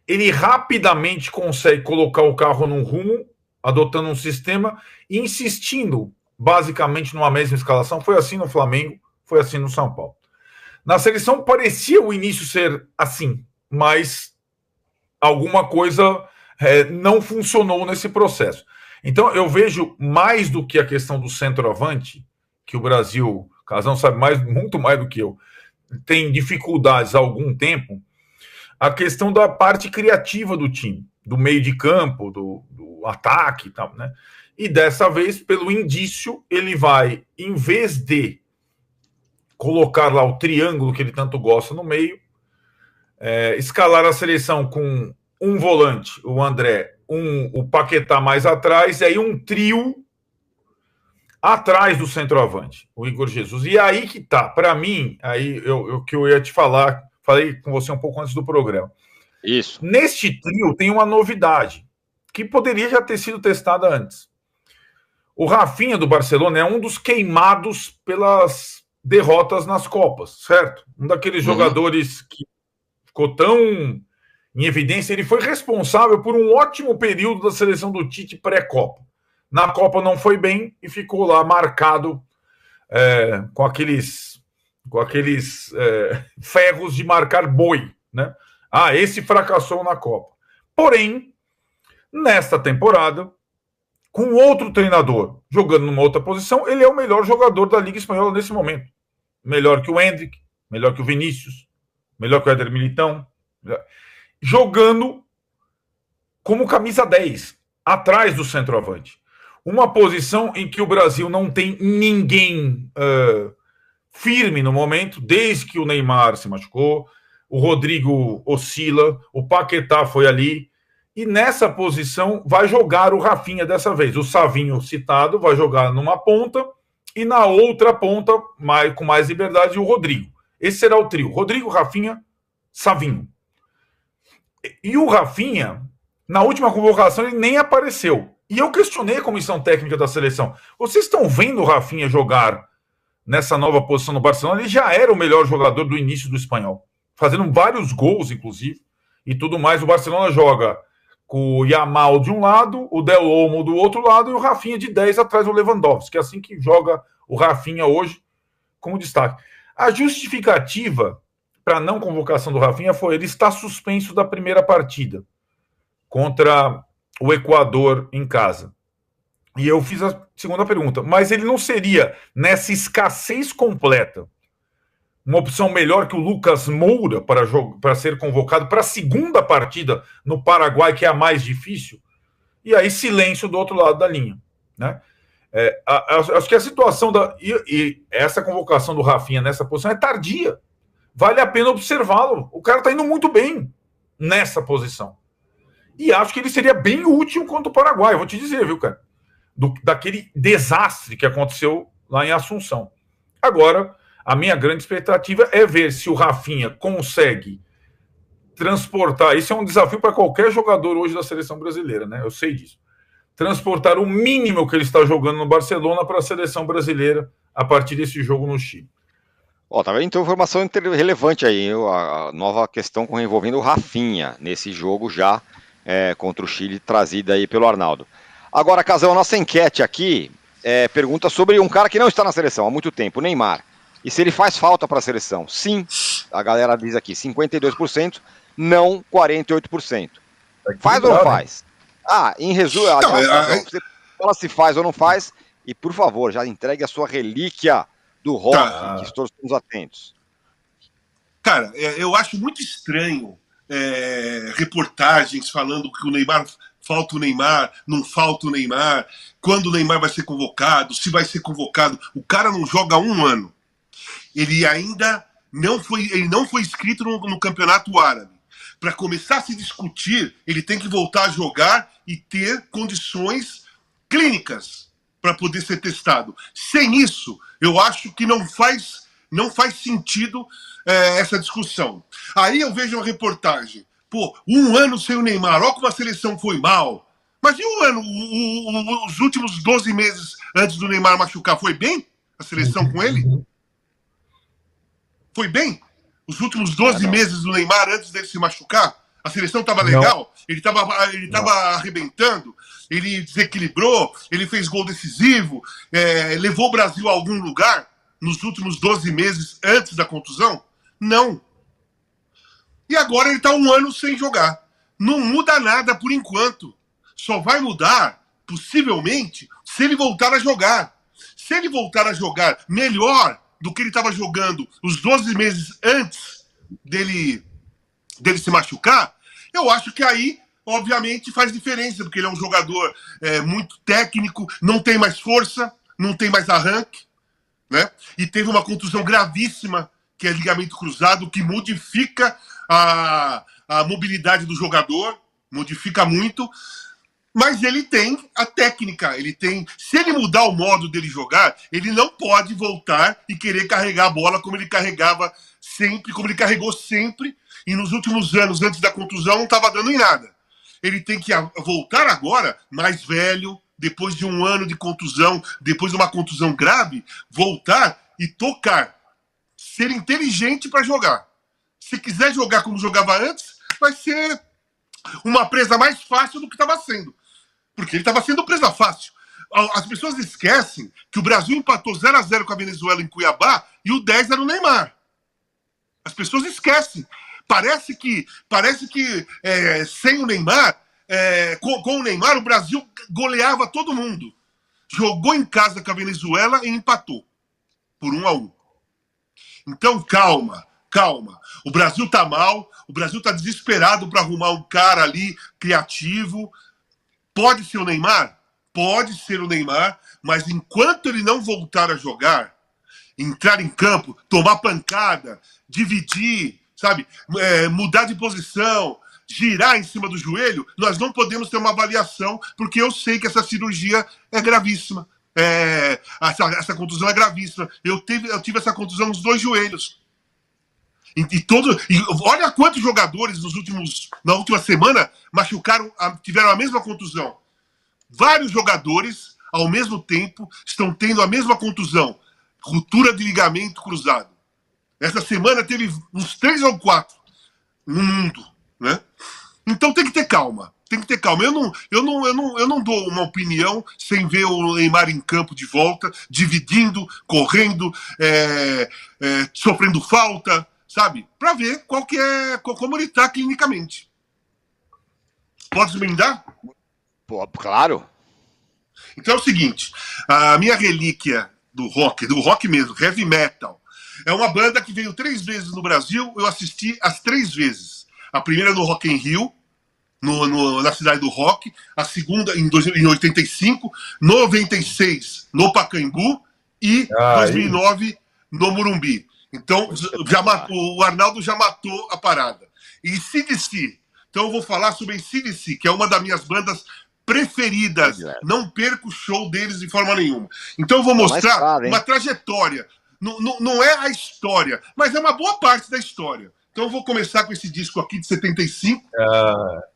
ele rapidamente consegue colocar o carro num rumo, adotando um sistema e insistindo basicamente numa mesma escalação. Foi assim no Flamengo, foi assim no São Paulo. Na seleção parecia o início ser assim, mas alguma coisa não funcionou nesse processo. Então eu vejo mais do que a questão do centroavante, que o Brasil, Casão sabe muito mais do que eu, tem dificuldades há algum tempo, a questão da parte criativa do time, do meio de campo, do ataque e tal, né? E dessa vez, pelo indício, ele vai, em vez de colocar lá o triângulo que ele tanto gosta no meio, escalar a seleção com um volante, o André, o Paquetá mais atrás, e aí um trio atrás do centroavante, o Igor Jesus. E aí que tá, para mim, aí que eu ia te falar, falei com você um pouco antes do programa. Isso. Neste trio tem uma novidade, que poderia já ter sido testada antes. O Rafinha do Barcelona é um dos queimados pelas derrotas nas Copas, certo? Um daqueles jogadores que ficou tão em evidência. Ele foi responsável por um ótimo período da seleção do Tite pré-Copa. Na Copa não foi bem e ficou lá marcado com aqueles ferros de marcar boi, né? Esse fracassou na Copa. Porém, nesta temporada, com outro treinador jogando numa outra posição, ele é o melhor jogador da Liga Espanhola nesse momento. Melhor que o Endrick, melhor que o Vinícius, melhor que o Éder Militão. Jogando como camisa 10, atrás do centroavante. Uma posição em que o Brasil não tem ninguém firme no momento, desde que o Neymar se machucou, o Rodrigo oscila, o Paquetá foi ali, e nessa posição vai jogar o Rafinha dessa vez. O Savinho citado vai jogar numa ponta, e na outra ponta, com mais liberdade, o Rodrigo. Esse será o trio. Rodrigo, Rafinha, Savinho. E o Rafinha, na última convocação, ele nem apareceu. E eu questionei a comissão técnica da seleção. Vocês estão vendo o Rafinha jogar nessa nova posição no Barcelona? Ele já era o melhor jogador do início do espanhol, fazendo vários gols, inclusive, e tudo mais. O Barcelona joga com o Yamal de um lado, o Del Olmo do outro lado, e o Rafinha de 10 atrás do Lewandowski, que é assim que joga o Rafinha hoje como destaque. A justificativa para a não convocação do Rafinha foi: ele está suspenso da primeira partida contra o Equador em casa. E eu fiz a segunda pergunta: mas ele não seria, nessa escassez completa, uma opção melhor que o Lucas Moura para ser convocado para a segunda partida no Paraguai, que é a mais difícil? E aí silêncio do outro lado da linha, né? Acho que a situação e essa convocação do Rafinha nessa posição é tardia. Vale a pena observá-lo. O cara está indo muito bem nessa posição. E acho que ele seria bem útil contra o Paraguai. Eu vou te dizer, viu, cara? Daquele desastre que aconteceu lá em Assunção. Agora, a minha grande expectativa é ver se o Rafinha consegue transportar. Isso é um desafio para qualquer jogador hoje da seleção brasileira, né? Eu sei disso. Transportar o mínimo que ele está jogando no Barcelona para a seleção brasileira a partir desse jogo no Chile. Tá vendo? Então, informação relevante aí, a nova questão envolvendo o Rafinha nesse jogo já contra o Chile, trazida aí pelo Arnaldo. Agora, Casão, a nossa enquete aqui pergunta sobre um cara que não está na seleção há muito tempo, o Neymar. E se ele faz falta para a seleção? Sim, a galera diz aqui, 52%, não 48%. Faz ou não faz? Em resumo, você fala se faz ou não faz, E, por favor, já entregue a sua relíquia do rock, que todos estamos atentos. Cara, eu acho muito estranho reportagens falando que o Neymar, falta o Neymar, não falta o Neymar, quando o Neymar vai ser convocado, se vai ser convocado. O cara não joga há 1 ano. Ele ainda não foi inscrito no Campeonato Árabe. Para começar a se discutir, ele tem que voltar a jogar e ter condições clínicas para poder ser testado. Sem isso, eu acho que não faz sentido essa discussão. Aí eu vejo uma reportagem. Pô, 1 ano sem o Neymar, olha como a seleção foi mal. Mas e o ano, os últimos 12 meses antes do Neymar machucar, foi bem a seleção com ele? Foi bem? Os últimos 12 meses do Neymar antes dele se machucar? A seleção estava legal? Ele estava arrebentando? Ele desequilibrou? Ele fez gol decisivo? Levou o Brasil a algum lugar nos últimos 12 meses antes da contusão? Não. E agora ele está 1 ano sem jogar. Não muda nada por enquanto. Só vai mudar, possivelmente, se ele voltar a jogar. Se ele voltar a jogar melhor do que ele estava jogando os 12 meses antes dele se machucar, eu acho que aí, obviamente, faz diferença, porque ele é um jogador muito técnico, não tem mais força, não tem mais arranque, né? E teve uma contusão gravíssima, que é ligamento cruzado, que modifica a mobilidade do jogador, modifica muito, mas ele tem a técnica, se ele mudar o modo dele jogar, ele não pode voltar e querer carregar a bola como ele carregava sempre, como ele carregou sempre, e nos últimos anos, antes da contusão, não estava dando em nada. Ele tem que voltar agora, mais velho, depois de 1 ano de contusão, depois de uma contusão grave, voltar e tocar, ser inteligente para jogar. Se quiser jogar como jogava antes, vai ser uma presa mais fácil do que estava sendo. Porque ele estava sendo presa fácil. As pessoas esquecem que o Brasil empatou 0-0 com a Venezuela em Cuiabá e o 10 era o Neymar. As pessoas esquecem. Parece que sem o Neymar, com o Neymar, o Brasil goleava todo mundo. Jogou em casa com a Venezuela e empatou por 1-1. Então, calma. O Brasil tá mal, o Brasil tá desesperado para arrumar um cara ali criativo. Pode ser o Neymar? Pode ser o Neymar, mas enquanto ele não voltar a jogar, entrar em campo, tomar pancada, dividir, sabe, mudar de posição, girar em cima do joelho, nós não podemos ter uma avaliação, porque eu sei que essa cirurgia é gravíssima. Essa contusão é gravíssima. Eu tive essa contusão nos 2 joelhos. E olha quantos jogadores na última semana tiveram a mesma contusão. Vários jogadores, ao mesmo tempo, estão tendo a mesma contusão. Ruptura de ligamento cruzado. Essa semana teve uns 3 ou 4 no mundo, né? Então tem que ter calma. Eu não dou uma opinião sem ver o Neymar em campo de volta, dividindo, correndo, sofrendo falta, sabe? Para ver como ele está clinicamente. Pode me dar? Pô, claro. Então é o seguinte, a minha relíquia do rock mesmo, heavy metal, é uma banda que veio 3 vezes no Brasil, eu assisti as 3 vezes. A primeira no Rock in Rio, na Cidade do Rock, a segunda em 85, 96 no Pacaembu e 2009 no Morumbi. Então, o Arnaldo já matou a parada. E CDC. Então, eu vou falar sobre CDC, que é uma das minhas bandas preferidas. Não perco o show deles de forma nenhuma. Então, eu vou mostrar uma trajetória. Não é a história, mas é uma boa parte da história. Então, eu vou começar com esse disco aqui de 75.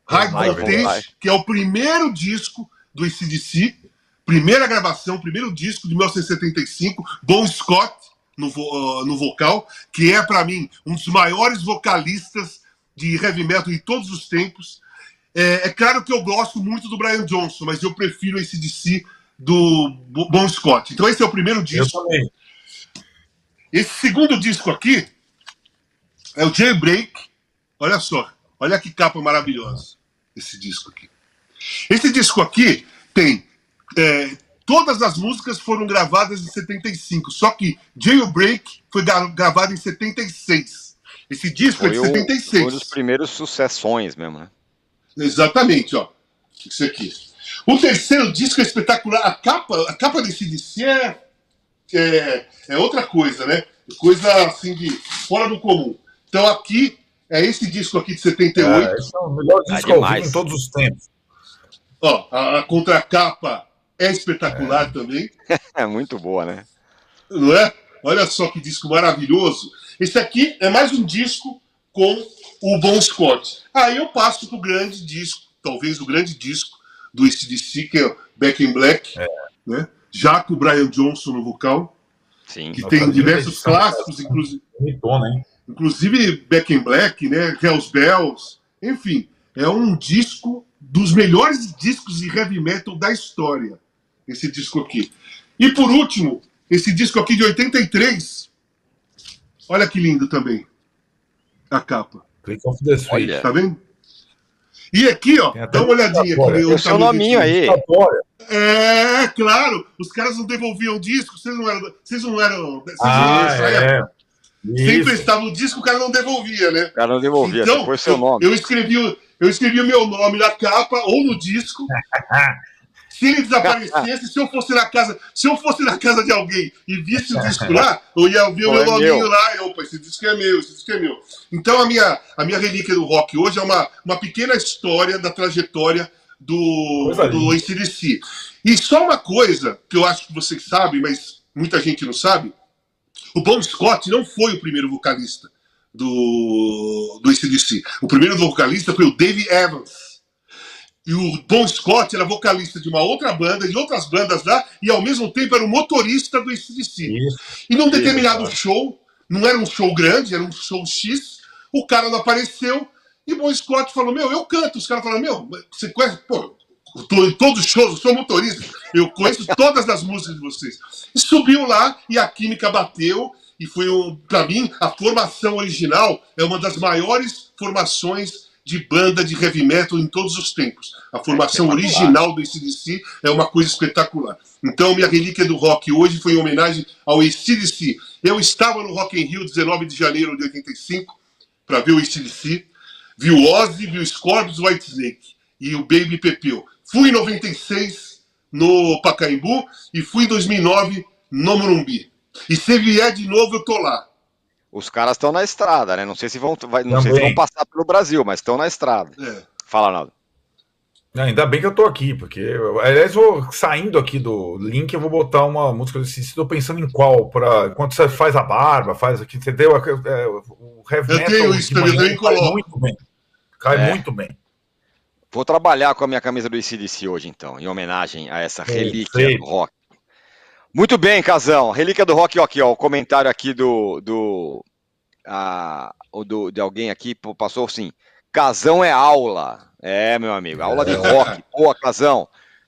High Voltage, que é o primeiro disco do AC/DC. Primeira gravação, primeiro disco de 1975. Bon Scott no vocal, que é, para mim, um dos maiores vocalistas de heavy metal de todos os tempos. É claro que eu gosto muito do Brian Johnson, mas eu prefiro esse DC do Bon Scott. Então esse é o primeiro disco. Eu também. Esse segundo disco aqui é o Jailbreak. Olha só, olha que capa maravilhosa esse disco aqui. Esse disco aqui tem todas as músicas foram gravadas em 75, só que Jailbreak foi gravado em 76. Esse disco é de 76. Foi um dos primeiros sucessões mesmo, né? Exatamente, ó. Isso aqui. O terceiro disco é espetacular. A capa desse DC é outra coisa, né? Coisa assim de fora do comum. Então aqui é esse disco aqui de 78. Esse é o melhor disco ao vivo em todos os tempos. Ó, a contracapa é espetacular também. É muito boa, né? Não é? Olha só que disco maravilhoso. Esse aqui é mais um disco com o Bon Scott. Aí eu passo pro grande disco, talvez o grande disco do AC/DC, que é o Back in Black, né? Já com o Brian Johnson no vocal. Sim. Que tem diversos clássicos, inclusive Back in Black, né? Hells Bells. Enfim, é um disco dos melhores discos de heavy metal da história. Esse disco aqui. E por último, esse disco aqui de 83. Olha que lindo também. A capa. Olha. Tá vendo? E aqui, ó, dá uma olhadinha. Tem o seu nominho aí. É, claro. Os caras não devolviam o disco. Vocês não eram sempre estava o disco, o cara não devolvia, né? O cara não devolvia, então, foi seu nome. Eu escrevi o meu nome na capa ou no disco. Se ele desaparecesse, se eu fosse na casa de alguém e visse o disco lá, eu ia ver o meu nominho lá e opa, esse disco é meu. Então a minha relíquia do rock hoje é uma pequena história da trajetória do AC/DC. E só uma coisa que eu acho que vocês sabem, mas muita gente não sabe, o Bon Scott não foi o primeiro vocalista do AC/DC. O primeiro vocalista foi o Dave Evans. E o Bon Scott era vocalista de uma outra banda, de outras bandas lá, e ao mesmo tempo era o motorista do AC/DC. E num determinado show, não era um show grande, era um show X, o cara não apareceu, e o Bon Scott falou, eu canto. Os caras falaram, você conhece? Pô, eu tô em todos os shows, eu sou motorista, eu conheço todas as músicas de vocês. E subiu lá, e a química bateu, e foi, pra mim, a formação original é uma das maiores formações de banda de heavy metal em todos os tempos. A formação original do AC/DC é uma coisa espetacular. Então, minha relíquia do rock hoje foi em homenagem ao AC/DC. Eu estava no Rock in Rio 19 de janeiro de 85 para ver o AC/DC. Vi o Ozzy, vi o Scorpions, o Whitesnake e o Baby Pepeu. Fui em 96 no Pacaembu e fui em 2009 no Morumbi. E se vier de novo, eu tô lá. Os caras estão na estrada, né? Não sei se vão passar pelo Brasil, mas estão na estrada. Fala, Arnaldo. Ainda bem que eu tô aqui, porque aliás, saindo aqui do link, eu vou botar uma música desse. Estou pensando em qual, quando você faz a barba, faz aqui, entendeu? O heavy metal. Eu tenho isso também, cai muito bem. Cai muito bem. Vou trabalhar com a minha camisa do AC/DC hoje, então, em homenagem a essa relíquia do rock. Muito bem, Casão. Relíquia do rock, aqui, ó. O comentário aqui de alguém aqui passou assim: Casão é aula. É, meu amigo, aula de rock. Boa, Casão.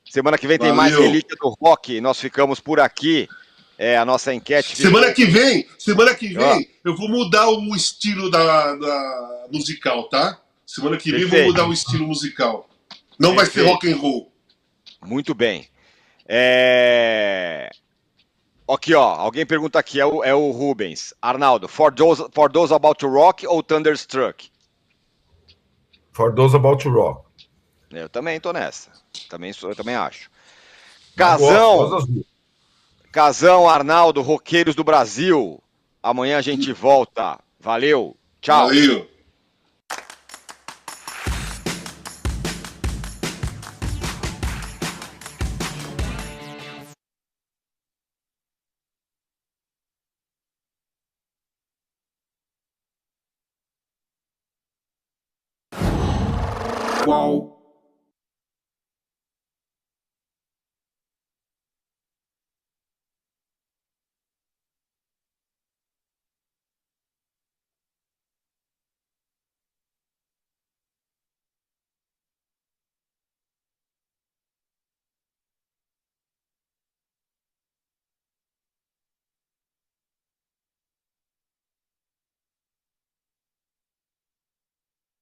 Semana que vem tem mais relíquia do rock. Nós ficamos por aqui. É a nossa enquete. Semana que vem, eu vou mudar o estilo da musical, tá? Semana que vem eu vou mudar o estilo musical. Não vai ser rock and roll. Muito bem. Aqui, ó, alguém pergunta aqui, é o Rubens. Arnaldo, for those about to rock ou Thunderstruck? For those about to rock. Eu também tô nessa. Eu também acho. Casão, Arnaldo, roqueiros do Brasil. Amanhã a gente volta. Valeu. Tchau. Valeu. Qual?